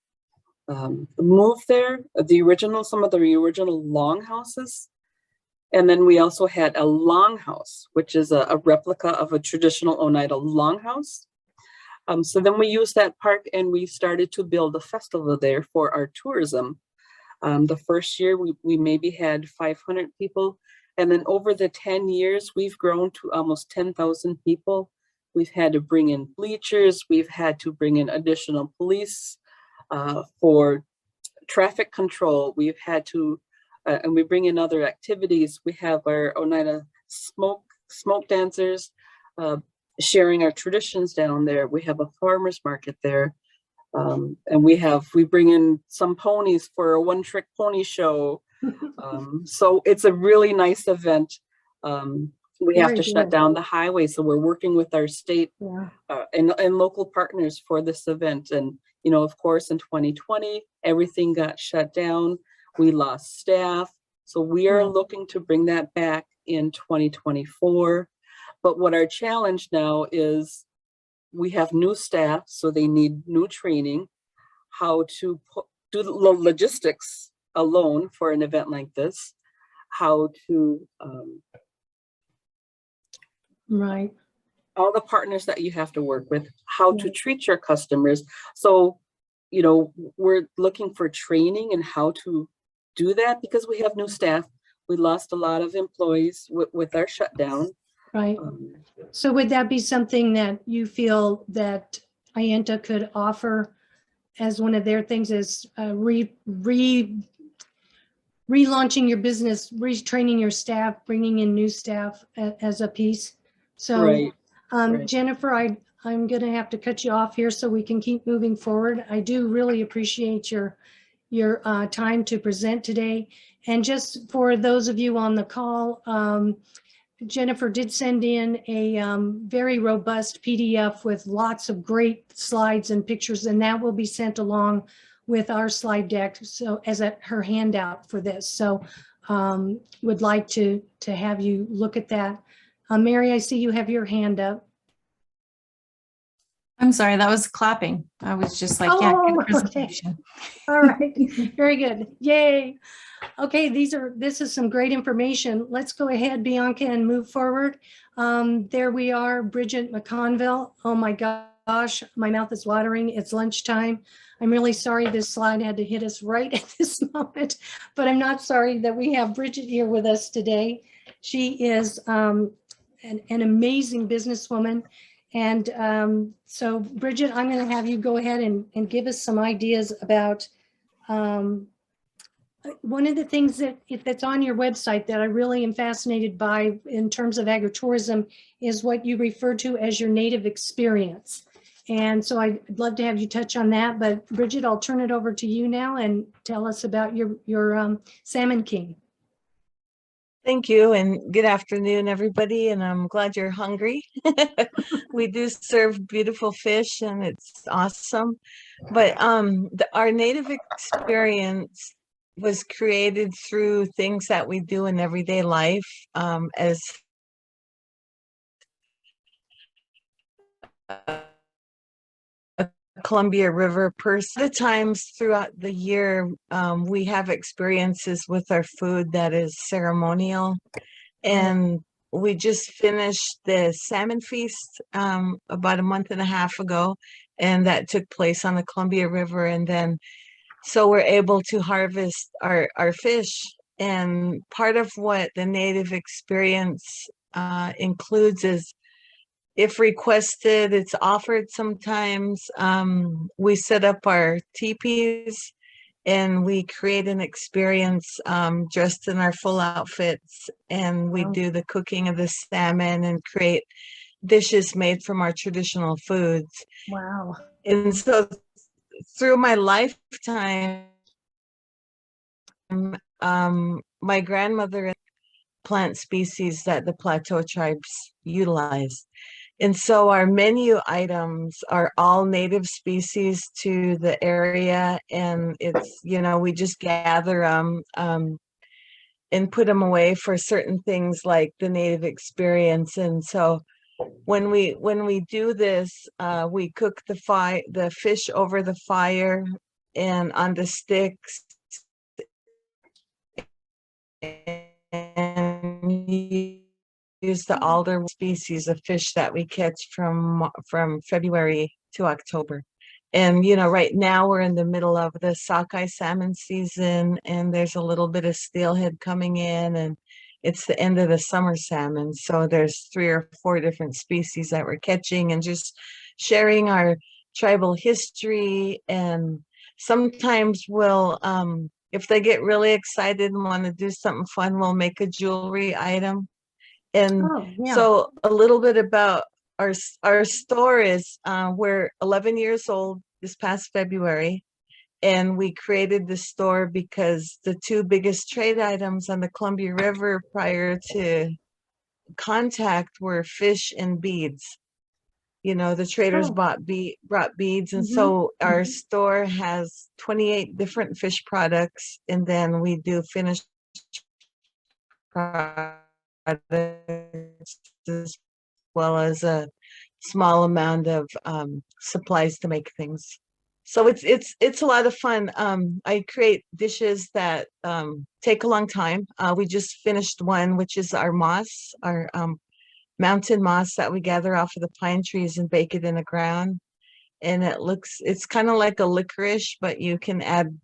E: moved there, some of the original longhouses. And then we also had a longhouse, which is a replica of a traditional Oneida longhouse. So then we used that park and we started to build a festival there for our tourism. The first year we maybe had 500 people. And then over the 10 years, we've grown to almost 10,000 people. We've had to bring in bleachers. We've had to bring in additional police for traffic control. We've had to, and we bring in other activities. We have our Oneida smoke dancers sharing our traditions down there. We have a farmer's market there. And we bring in some ponies for a one-trick pony show. So it's a really nice event. We have
A: Very
E: to shut
A: good.
E: down the highway, so we're working with our state
A: Yeah.
E: and local partners for this event. And of course, in 2020, everything got shut down. We lost staff, so we are
A: Right.
E: looking to bring that back in 2024. But what our challenge now is, we have new staff, so they need new training, how to do the logistics alone for an event like this, how to
A: Right.
E: all the partners that you have to work with, how to
A: Right.
E: treat your customers. So, we're looking for training and how to do that because we have new staff. We lost a lot of employees with our shutdown.
A: Right. So would that be something that you feel that AIANTA could offer as one of their things, is relaunching your business, retraining your staff, bringing in new staff as a piece? So
E: Right. Right.
A: Jennifer, I'm going to have to cut you off here so we can keep moving forward. I do really appreciate your time to present today. And just for those of you on the call, Jennifer did send in a very robust PDF with lots of great slides and pictures, and that will be sent along with our slide deck, so as her handout for this. So would like to have you look at that. Mary, I see you have your hand up.
D: I'm sorry, that was clapping. I was just like, yeah,
A: Oh,
D: good
A: okay.
D: presentation.
A: All right, very good. Yay. Okay, this is some great information. Let's go ahead, Bianca, and move forward. There we are, Bridget McConville. Oh my gosh, my mouth is watering. It's lunchtime. I'm really sorry this slide had to hit us right at this moment, but I'm not sorry that we have Bridget here with us today. She is an amazing businesswoman. And so Bridget, I'm going to have you go ahead and give us some ideas about one of the things that's on your website that I really am fascinated by in terms of agritourism is what you refer to as your native experience. And so I'd love to have you touch on that, but Bridget, I'll turn it over to you now and tell us about your Salmon King.
F: Thank you, and good afternoon, everybody, and I'm glad you're hungry. We do serve beautiful fish, and it's awesome. But our native experience was created through things that we do in everyday life as a Columbia River person. At times throughout the year, we have experiences with our food that is ceremonial. And we just finished the salmon feast about a month and a half ago, and that took place on the Columbia River. And then so we're able to harvest our fish. And part of what the native experience includes is, if requested, it's offered sometimes. We set up our teepees and we create an experience dressed in our full outfits, and we do the cooking of the salmon and create dishes made from our traditional foods.
A: Wow.
F: And so through my lifetime, my grandmother plant species that the Plateau tribes utilize. And so our menu items are all native species to the area, and it's, we just gather them and put them away for certain things like the native experience. And so when we do this, we cook the fish over the fire and on the sticks, and use the alder species of fish that we catch from February to October. And, you know, right now we're in the middle of the sockeye salmon season, and there's a little bit of steelhead coming in, and it's the end of the summer salmon. So there's 3 or 4 different species that we're catching, and just sharing our tribal history. And sometimes we'll, if they get really excited and want to do something fun, we'll make a jewelry item. And
A: Oh, yeah.
F: so a little bit about our store is, we're 11 years old this past February, and we created the store because the 2 biggest trade items on the Columbia River prior to contact were fish and beads. You know, the traders
A: Oh.
F: brought beads, and
A: Mhm,
F: so our
A: mhm.
F: store has 28 different fish products, and then we do finished products as well as a small amount of supplies to make things. So it's a lot of fun. I create dishes that take a long time. We just finished one, which is our moss, our mountain moss that we gather off of the pine trees and bake it in the ground. And it's kind of like a licorice, but you can add,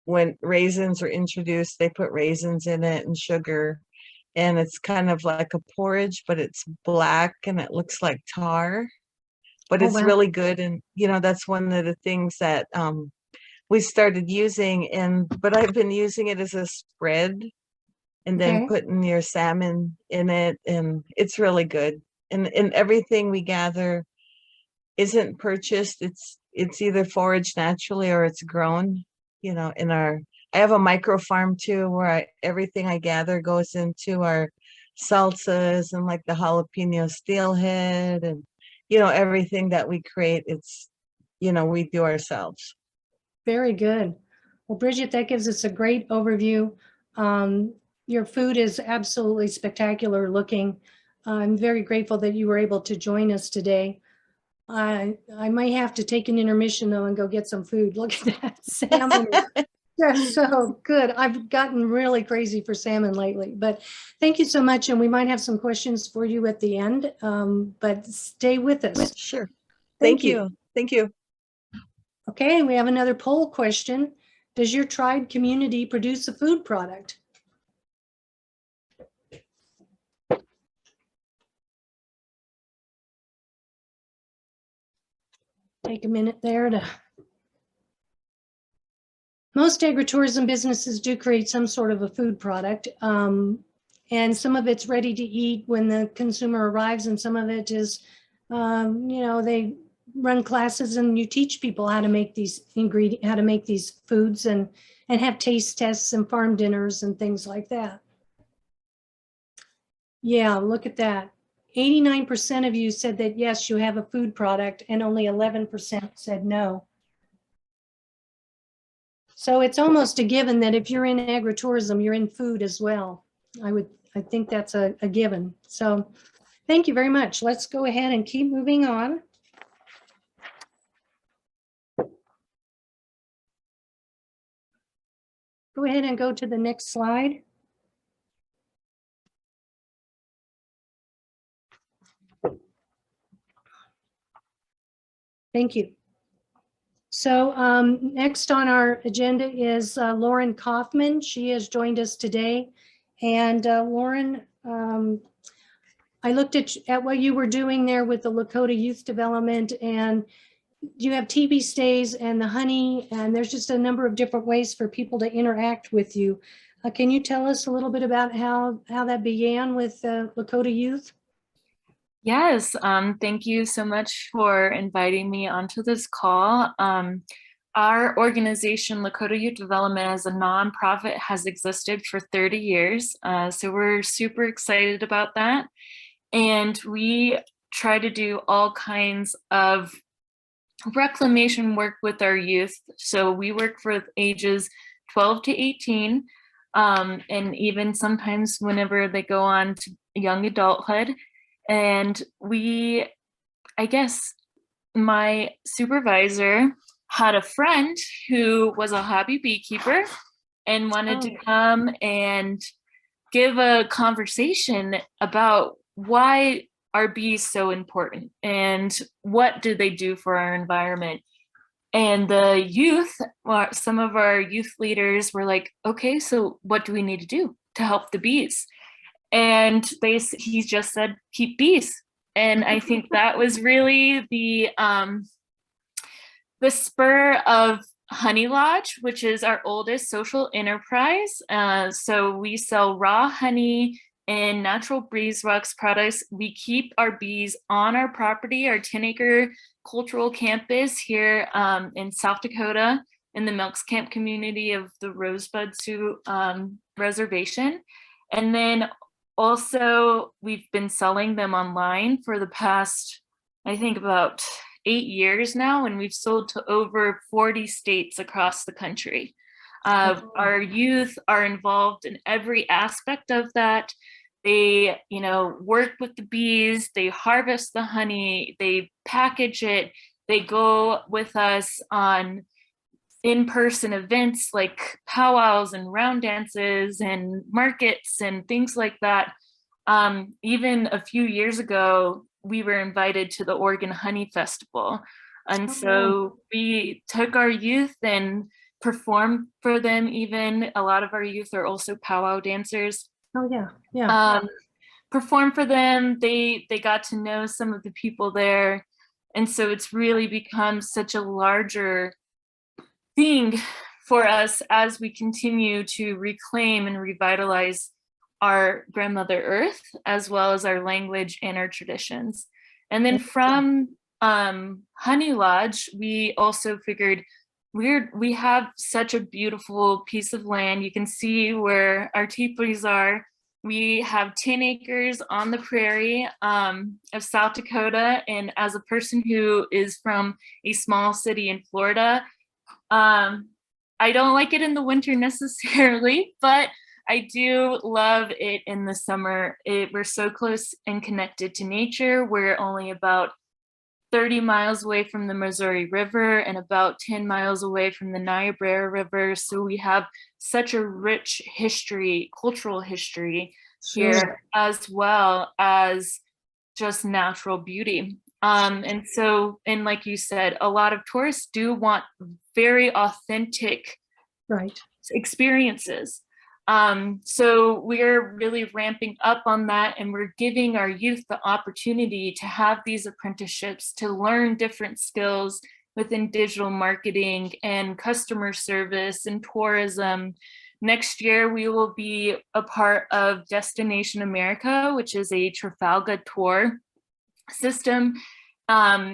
F: when raisins are introduced, they put raisins in it and sugar. And it's kind of like a porridge, but it's black and it looks like tar, but
A: Oh,
F: it's
A: wow.
F: really good. And, you know, that's one of the things that we started using. But I've been using it as a spread, and then
A: Okay.
F: putting your salmon in it, and it's really good. And everything we gather isn't purchased. It's either foraged naturally or it's grown, you know, I have a micro farm too, where everything I gather goes into our salsas and like the jalapeno steelhead, and, you know, everything that we create, it's, you know, we do ourselves.
A: Very good. Well, Bridget, that gives us a great overview. Your food is absolutely spectacular looking. I'm very grateful that you were able to join us today. I might have to take an intermission though and go get some food. Look at that salmon. They're so good. I've gotten really crazy for salmon lately, but thank you so much. And we might have some questions for you at the end, but stay with us.
F: Sure.
A: Thank
F: Thank you. Thank you.
A: Okay, we have another poll question. Does your tribe community produce a food product? Take a minute there to. Most agritourism businesses do create some sort of a food product, and some of it's ready to eat when the consumer arrives, and some of it is, you know, they run classes and you teach people how to make these how to make these foods, and have taste tests and farm dinners and things like that. Yeah, look at that. 89% of you said that yes, you have a food product, and only 11% said no. So it's almost a given that if you're in agritourism, you're in food as well. I think that's a given. So thank you very much. Let's go ahead and keep moving on. Go ahead and go to the next slide. Thank you. So next on our agenda is Lauren Kaufman. She has joined us today. And Lauren, I looked at what you were doing there with the Lakota Youth Development, and you have TV stays and the honey, and there's just a number of different ways for people to interact with you. Can you tell us a little bit about how that began with Lakota Youth?
G: Yes, thank you so much for inviting me onto this call. Our organization, Lakota Youth Development, as a nonprofit, has existed for 30 years. So we're super excited about that. And we try to do all kinds of reclamation work with our youth. So we work for ages 12 to 18, and even sometimes whenever they go on to young adulthood. And I guess my supervisor had a friend who was a hobby beekeeper and wanted to come and give a conversation about why are bees so important and what do they do for our environment. And the youth, some of our youth leaders were like, okay, so what do we need to do to help the bees? And he just said, keep bees. And I think that was really the spur of Honey Lodge, which is our oldest social enterprise. So we sell raw honey and natural beeswax products. We keep our bees on our property, our 10-acre cultural campus here in South Dakota in the Milks Camp community of the Rosebud Sioux Reservation. And then also we've been selling them online for the past, I think about 8 years now, and we've sold to over 40 states across the country. Our youth are involved in every aspect of that. They, work with the bees, they harvest the honey, they package it, they go with us on in-person events like powwows and round dances and markets and things like that. Even a few years ago, we were invited to the Oregon Honey Festival. And so we took our youth and performed for them. Even a lot of our youth are also powwow dancers.
A: Oh yeah, yeah.
G: Perform for them. They got to know some of the people there. And so it's really become such a larger thing for us as we continue to reclaim and revitalize our grandmother earth, as well as our language and our traditions. And then from Honey Lodge, we also figured we have such a beautiful piece of land. You can see where our teepees are. We have 10 acres on the prairie of South Dakota. And as a person who is from a small city in Florida, I don't like it in the winter necessarily, but I do love it in the summer. We're so close and connected to nature. We're only about 30 miles away from the Missouri River and about 10 miles away from the Niobrara River. So we have such a rich history, cultural history here, as well as just natural beauty. And like you said, a lot of tourists do want very authentic experiences. So we're really ramping up on that, and we're giving our youth the opportunity to have these apprenticeships, to learn different skills within digital marketing and customer service and tourism. Next year, we will be a part of Destination America, which is a Trafalgar tour system,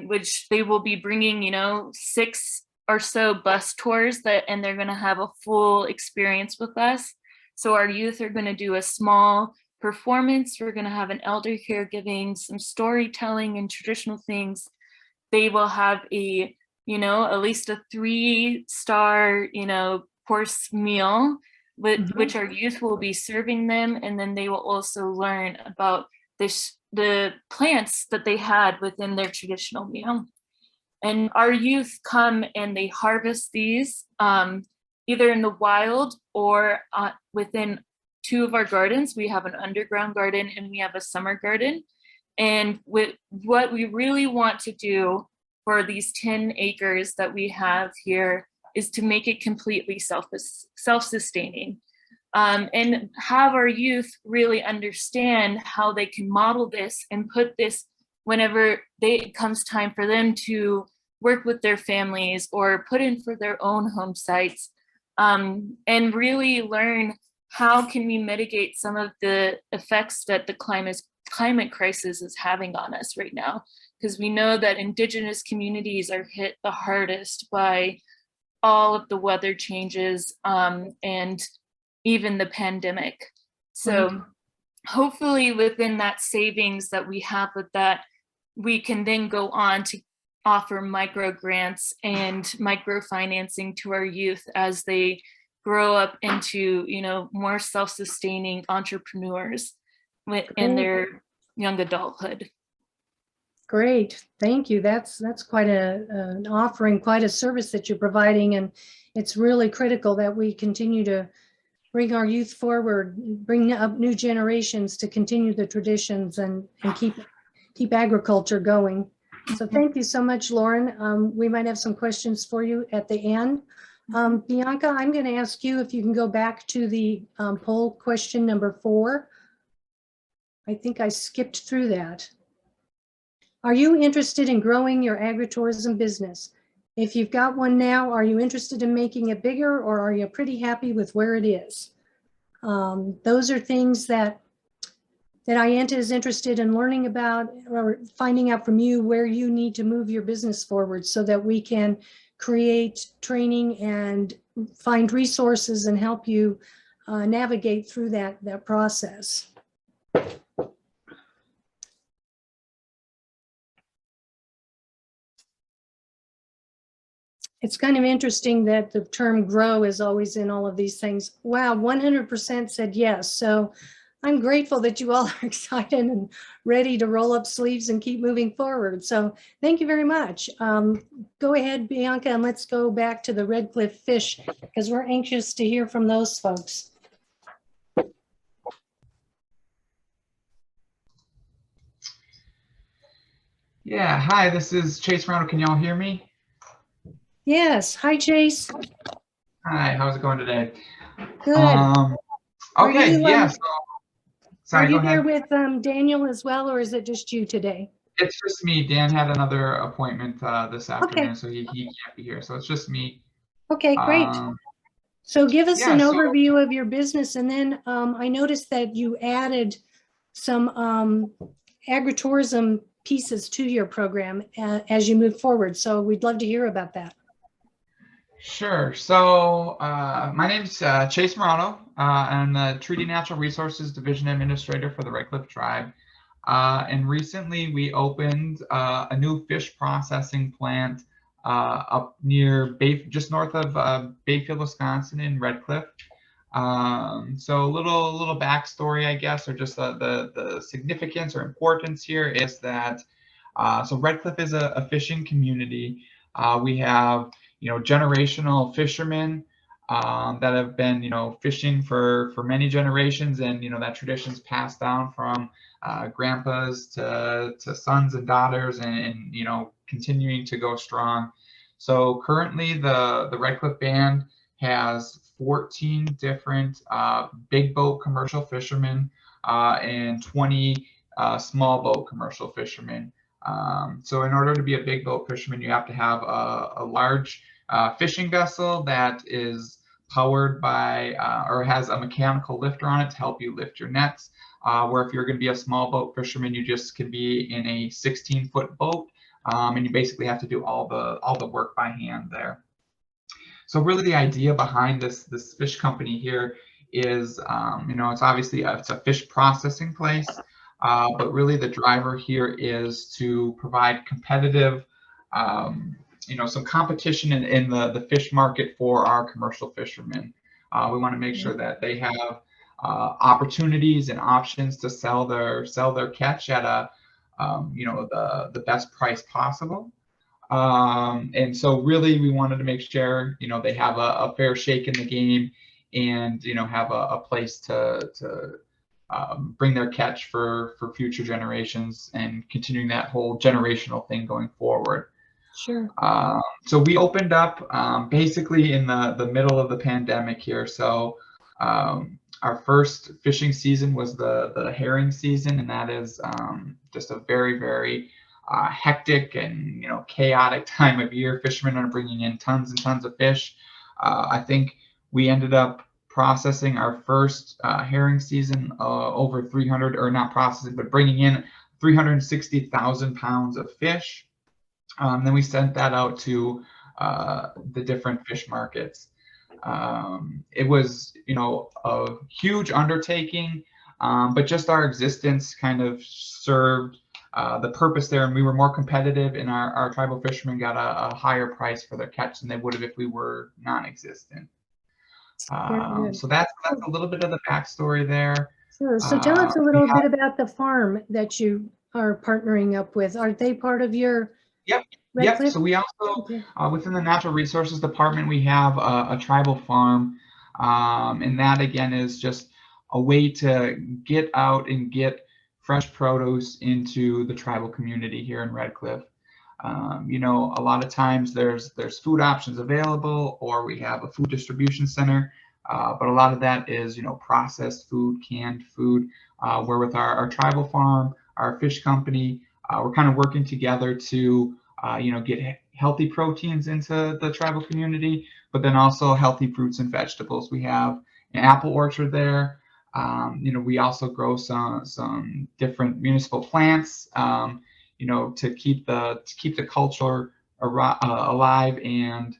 G: which they will be bringing, 6 or so bus tours and they're going to have a full experience with us. So our youth are going to do a small performance. We're going to have an elder caregiving, some storytelling and traditional things. They will have at least a 3-star, course meal, which our youth will be serving them. And then they will also learn about the plants that they had within their traditional meal. And our youth come and they harvest these either in the wild or within 2 of our gardens. We have an underground garden and we have a summer garden. And with what we really want to do for these 10 acres that we have here is to make it completely self-sustaining. And have our youth really understand how they can model this and put this whenever it comes time for them to work with their families or put in for their own home sites, and really learn how can we mitigate some of the effects that the climate crisis is having on us right now. Because we know that Indigenous communities are hit the hardest by all of the weather changes and even the pandemic. So hopefully within that savings that we have with that, we can then go on to offer micro grants and microfinancing to our youth as they grow up into, more self-sustaining entrepreneurs in their young adulthood.
A: Great, thank you. That's quite an offering, quite a service that you're providing, and it's really critical that we continue to bring our youth forward, bring up new generations to continue the traditions and keep agriculture going. So thank you so much, Lauren. We might have some questions for you at the end. Bianca, I'm going to ask you if you can go back to the poll question number 4. I think I skipped through that. Are you interested in growing your agritourism business? If you've got one now, are you interested in making it bigger, or are you pretty happy with where it is? Those are things that AIANTA is interested in learning about, or finding out from you where you need to move your business forward so that we can create training and find resources and help you navigate through that process. It's kind of interesting that the term grow is always in all of these things. Wow, 100% said yes. So I'm grateful that you all are excited and ready to roll up sleeves and keep moving forward. So thank you very much. Go ahead, Bianca, and let's go back to the Red Cliff Fish because we're anxious to hear from those folks.
H: Yeah, hi, this is Chase Ronald. Can y'all hear me?
A: Yes, hi Chase.
H: Hi, how's it going today?
A: Good.
H: Okay, yeah, so, sorry,
A: Are you
H: go
A: there
H: ahead.
A: with Daniel as well, or is it just you today?
H: It's just me. Dan had another appointment this afternoon,
A: Okay.
H: so he can't be here, so it's just me.
A: Okay, great. So give us
H: yeah,
A: an
H: so-
A: overview of your business, and then I noticed that you added some agritourism pieces to your program as you move forward. So we'd love to hear about that.
H: Sure. So my name's Chase Morano. I'm the Treaty Natural Resources Division Administrator for the Red Cliff Tribe. And recently we opened a new fish processing plant up near just north of Bayfield, Wisconsin in Red Cliff. So a little backstory, I guess, or just the significance or importance here is that so Red Cliff is a fishing community. We have generational fishermen that have been fishing for many generations, and that tradition's passed down from grandpas to sons and daughters, and continuing to go strong. So currently the Red Cliff Band has 14 different big boat commercial fishermen and 20 small boat commercial fishermen. So in order to be a big boat fisherman, you have to have a large fishing vessel that is powered by or has a mechanical lifter on it to help you lift your nets. Where if you're going to be a small boat fisherman, you just can be in a 16-foot boat, and you basically have to do all the work by hand there. So really the idea behind this fish company here is, it's obviously it's a fish processing place, but really the driver here is to provide competitive, some competition in the fish market for our commercial fishermen. We want to make sure that they have opportunities and options to sell their catch at a the best price possible. And so really we wanted to make sure they have a fair shake in the game, and have a place to bring their catch for future generations, and continuing that whole generational thing going forward.
A: Sure.
H: So we opened up basically in the middle of the pandemic here. So our first fishing season was the herring season, and that is just a very, very hectic and chaotic time of year. Fishermen are bringing in tons and tons of fish. I think we ended up processing our first herring season over 300, or not processing, but bringing in 360,000 pounds of fish. Then we sent that out to the different fish markets. It was, a huge undertaking, but just our existence kind of served the purpose there, and we were more competitive, and our tribal fishermen got a higher price for their catch than they would have if we were non-existent. So that's a little bit of the backstory there.
A: Sure. So tell us a little bit about the farm that you are partnering up with. Are they part of your?
H: Yep. So we also, within the Natural Resources Department, we have a tribal farm, and that again is just a way to get out and get fresh produce into the tribal community here in Red Cliff. You know, a lot of times there's food options available, or we have a food distribution center, but a lot of that is, you know, processed food, canned food. Where with our tribal farm, our fish company, we're kind of working together to, you know, get healthy proteins into the tribal community, but then also healthy fruits and vegetables. We have an apple orchard there. You know, we also grow some different municipal plants. You know, to keep the culture alive, and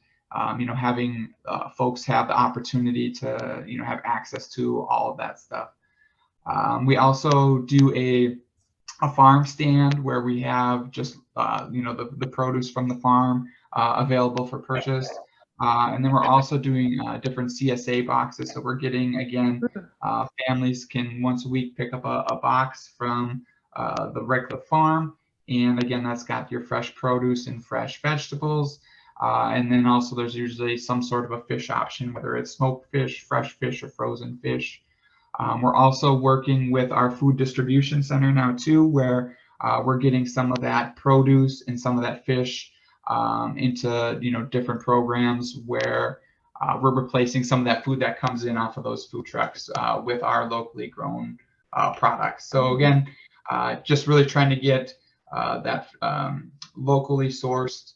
H: you know, having folks have the opportunity to, you know, have access to all of that stuff. We also do a farm stand where we have just you know, the produce from the farm available for purchase. And then we're also doing different CSA boxes. So we're getting, again, families can once a week pick up a box from the regular farm. And again, that's got your fresh produce and fresh vegetables. And then also there's usually some sort of a fish option, whether it's smoked fish, fresh fish, or frozen fish. We're also working with our food distribution center now too, where we're getting some of that produce and some of that fish into, you know, different programs where we're replacing some of that food that comes in off of those food trucks with our locally grown products. So again, just really trying to get that locally sourced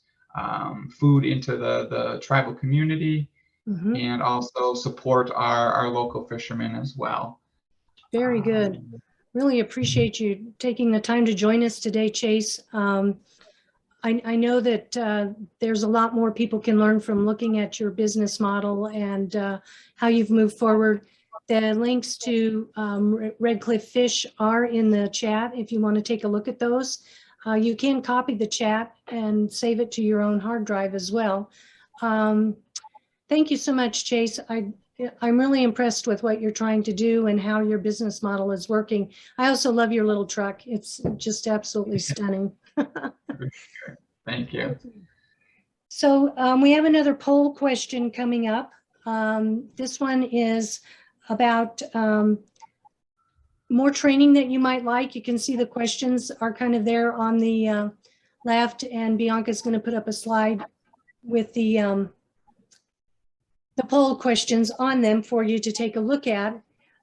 H: food into the tribal community, and also support our local fishermen as well.
A: Very good. Really appreciate you taking the time to join us today, Chase. I know that there's a lot more people can learn from looking at your business model and how you've moved forward. The links to Red Cliff Fish are in the chat if you want to take a look at those. You can copy the chat and save it to your own hard drive as well. Thank you so much, Chase. I'm really impressed with what you're trying to do and how your business model is working. I also love your little truck. It's just absolutely stunning.
H: Thank you.
A: So we have another poll question coming up. This one is about more training that you might like. You can see the questions are kind of there on the left, and Bianca's going to put up a slide with the poll questions on them for you to take a look at.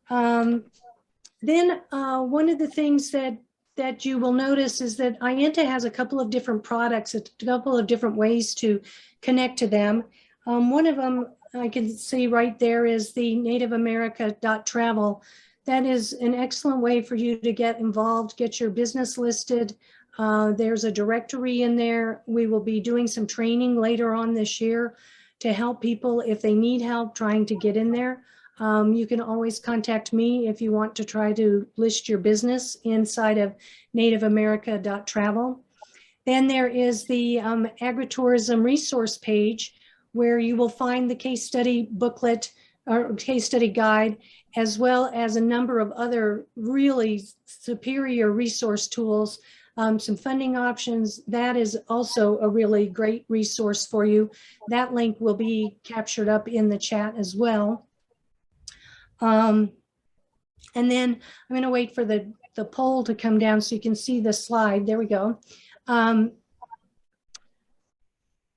A: Then one of the things that you will notice is that AIANTA has a couple of different products, a couple of different ways to connect to them. One of them I can see right there is the nativeamerica.travel. That is an excellent way for you to get involved, get your business listed. There's a directory in there. We will be doing some training later on this year to help people if they need help trying to get in there. You can always contact me if you want to try to list your business inside of nativeamerica.travel. Then there is the agritourism resource page, where you will find the case study booklet or case study guide, as well as a number of other really superior resource tools, some funding options. That is also a really great resource for you. That link will be captured up in the chat as well. And then I'm going to wait for the poll to come down so you can see the slide. There we go.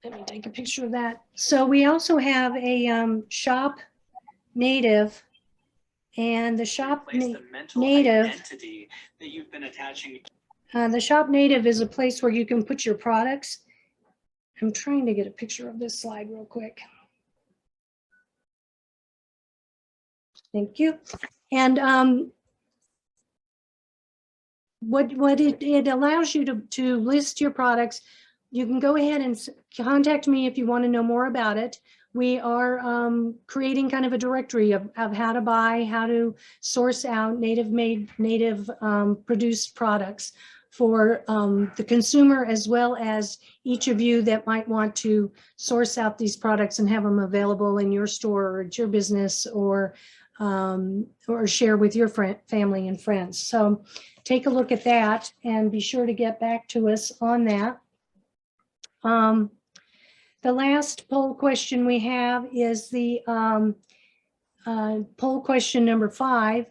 A: Let me take a picture of that. So we also have a shop native, and the shop native. That you've been attaching. The shop native is a place where you can put your products. I'm trying to get a picture of this slide real quick. Thank you. And what it allows you to list your products. You can go ahead and contact me if you want to know more about it. We are creating kind of a directory of how to buy, how to source out native produced products for the consumer, as well as each of you that might want to source out these products and have them available in your store or at your business, or share with your family and friends. So take a look at that and be sure to get back to us on that. The last poll question we have is the poll question number 5.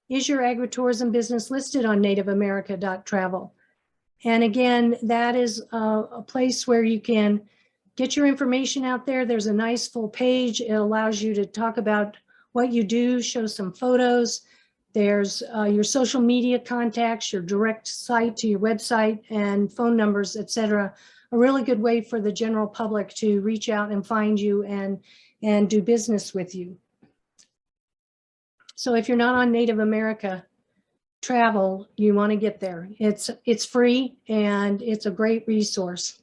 A: Is your agritourism business listed on nativeamerica.travel? And again, that is a place where you can get your information out there. There's a nice full page. It allows you to talk about what you do, show some photos. There's your social media contacts, your direct site to your website, and phone numbers, etc. A really good way for the general public to reach out and find you and do business with you. So if you're not on Native America Travel, you want to get there. It's free and it's a great resource.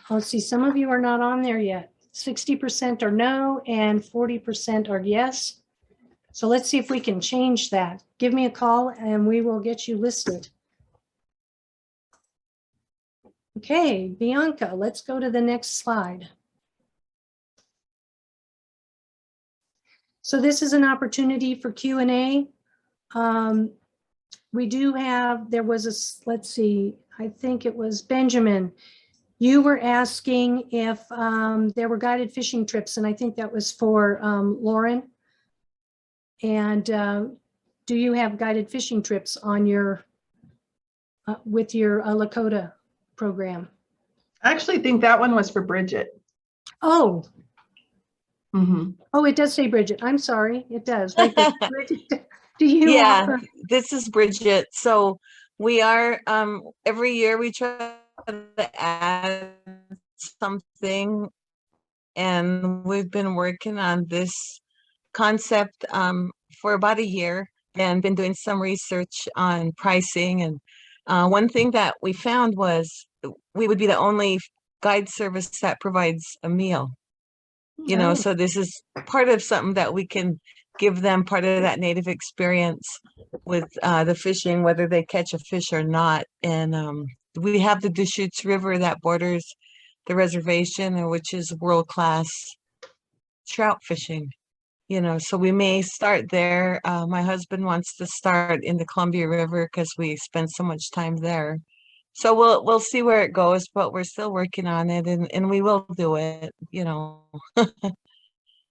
A: Let's see, some of you are not on there yet. 60% are no and 40% are yes. So let's see if we can change that. Give me a call and we will get you listed. Okay, Bianca, let's go to the next slide. So this is an opportunity for Q&A. We do have, there was a, let's see, I think it was Benjamin. You were asking if there were guided fishing trips, and I think that was for Lauren. And do you have guided fishing trips on your, with your Lakota program?
B: I actually think that one was for Bridget.
A: Oh,
B: Mhm.
A: oh, it does say Bridget. I'm sorry, it does. Right there. Bridget, do you
F: Yeah,
A: offer?
F: this is Bridget. So we are, every year we try to add something, and we've been working on this concept for about a year and been doing some research on pricing. And one thing that we found was we would be the only guide service that provides a meal. You know,
A: Oh,
F: so this is part of something that we can give them, part of that native experience with the fishing, whether they catch a fish or not. And we have the Deschutes River that borders the reservation, and which is world-class trout fishing. You know, so we may start there. My husband wants to start in the Columbia River because we spend so much time there. So we'll see where it goes, but we're still working on it, and we will do it, you know.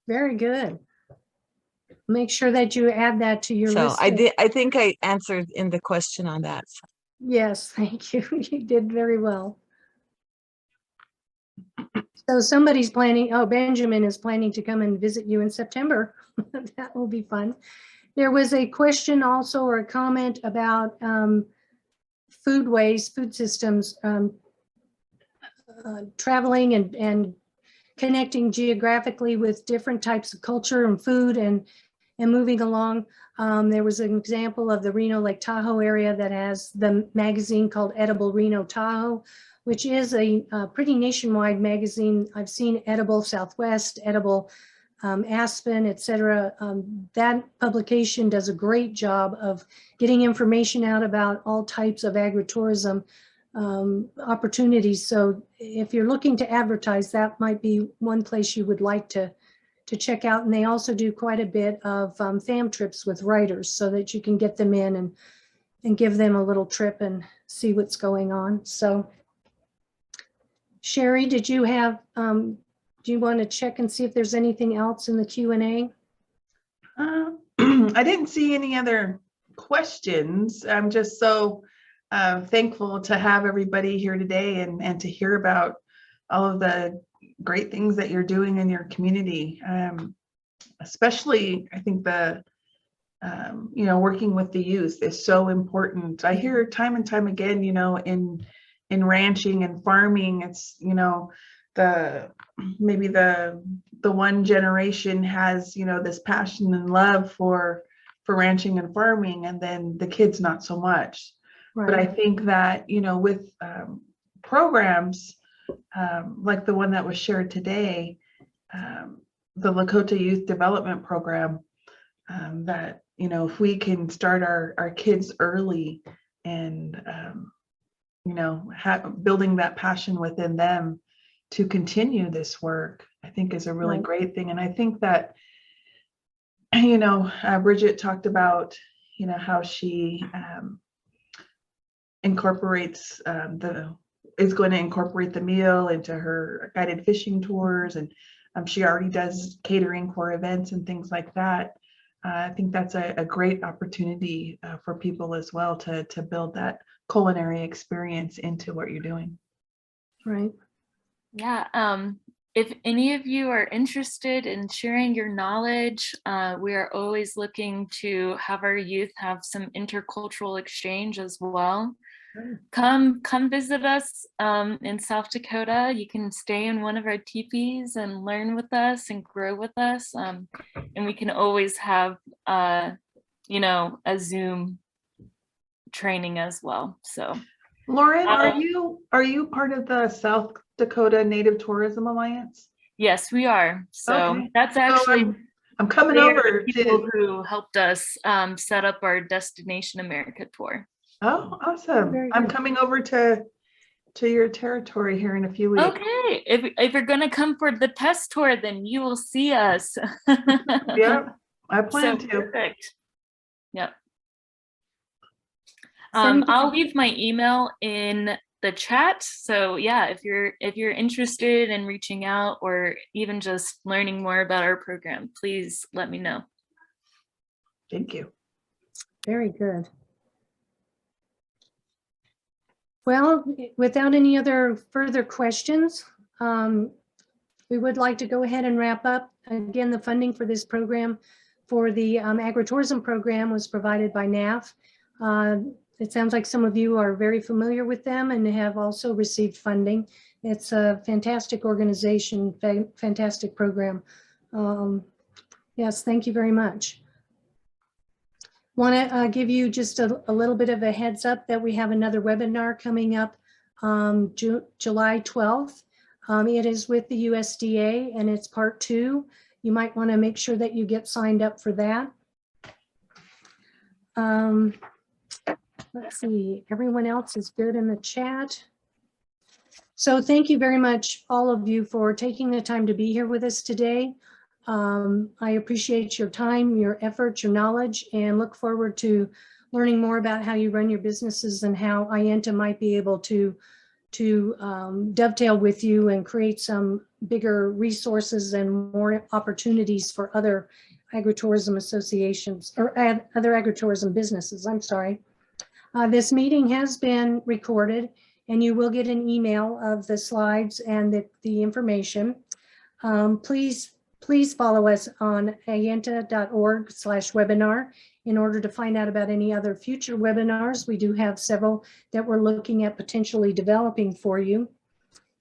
A: very good. Make sure that you add that to your
F: So
A: list.
F: I think I answered in the question on that.
A: Yes, thank you. You did very well. So somebody's planning, oh, Benjamin is planning to come and visit you in September. That will be fun. There was a question also, or a comment about food waste, food systems, traveling and connecting geographically with different types of culture and food and moving along. There was an example of the Reno Lake Tahoe area that has the magazine called Edible Reno Tahoe, which is a pretty nationwide magazine. I've seen Edible Southwest, Edible Aspen, etc. That publication does a great job of getting information out about all types of agritourism opportunities. So if you're looking to advertise, that might be one place you would like to check out. And they also do quite a bit of fam trips with writers so that you can get them in and give them a little trip and see what's going on. So Sherry, did you have, do you want to check and see if there's anything else in the Q&A?
B: I didn't see any other questions. I'm just so thankful to have everybody here today and to hear about all of the great things that you're doing in your community. Especially, I think the, you know, working with the youth is so important. I hear time and time again, you know, in ranching and farming, it's, you know, maybe the one generation has, you know, this passion and love for ranching and farming, and then the kids not so much.
A: Right.
B: But I think that, you know, with programs like the one that was shared today, the Lakota Youth Development Program, that, you know, if we can start our kids early and, you know, building that passion within them to continue this work, I think is a really
A: Right.
B: great thing. And I think that, you know, Bridget talked about, you know, how she incorporates is going to incorporate the meal into her guided fishing tours, and she already does catering for events and things like that. I think that's a great opportunity for people as well to build that culinary experience into what you're doing.
A: Right.
G: Yeah. If any of you are interested in sharing your knowledge, we are always looking to have our youth have some intercultural exchange as well. Come visit us in South Dakota. You can stay in one of our teepees and learn with us and grow with us. And we can always have, you know, a Zoom training as well. So,
B: Lauren, are you part of the South Dakota Native Tourism Alliance?
G: yes, we are. So
B: Okay.
G: that's
B: So
G: actually
B: I'm coming
G: they are
B: over
G: the people
B: to.
G: who helped us set up our Destination America tour.
B: Oh, awesome!
A: Very
B: I'm
A: good.
B: coming over to your territory here in a few weeks.
G: Okay, if you're gonna come for the test tour, then you will see us.
B: Yeah, I plan
G: So
B: to.
G: perfect. Yep.
A: Send-
G: I'll leave my email in the chat. So yeah, if you're interested in reaching out or even just learning more about our program, please let me know.
B: Thank you.
A: Very good. Well, without any other further questions, we would like to go ahead and wrap up. Again, the funding for this program for the agritourism program was provided by NAF. It sounds like some of you are very familiar with them and have also received funding. It's a fantastic organization, fantastic program. Yes, thank you very much. Want to give you just a little bit of a heads up that we have another webinar coming up July 12th. It is with the USDA and it's part 2. You might want to make sure that you get signed up for that. Let's see, everyone else is good in the chat. So thank you very much, all of you, for taking the time to be here with us today. I appreciate your time, your effort, your knowledge, and look forward to learning more about how you run your businesses and how AIANTA might be able to dovetail with you and create some bigger resources and more opportunities for other agritourism associations or other agritourism businesses. I'm sorry. This meeting has been recorded and you will get an email of the slides and the information. Please follow us on aianta.org/webinar in order to find out about any other future webinars. We do have several that we're looking at potentially developing for you.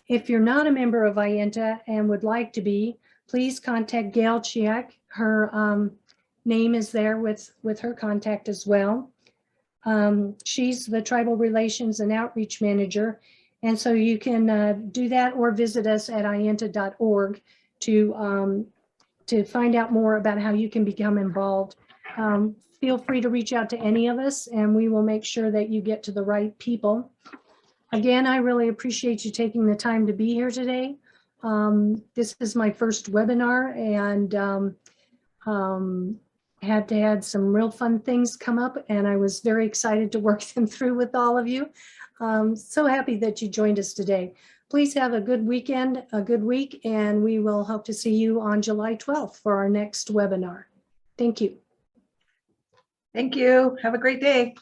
A: If you're not a member of AIANTA and would like to be, please contact Gail Chiak. Her name is there with her contact as well. She's the Tribal Relations and Outreach Manager. And so you can do that or visit us at aianta.org to find out more about how you can become involved. Feel free to reach out to any of us and we will make sure that you get to the right people. Again, I really appreciate you taking the time to be here today. This is my first webinar and had some real fun things come up and I was very excited to work them through with all of you. So happy that you joined us today. Please have a good weekend, a good week, and we will hope to see you on July 12th for our next webinar. Thank you.
B: Thank you. Have a great day.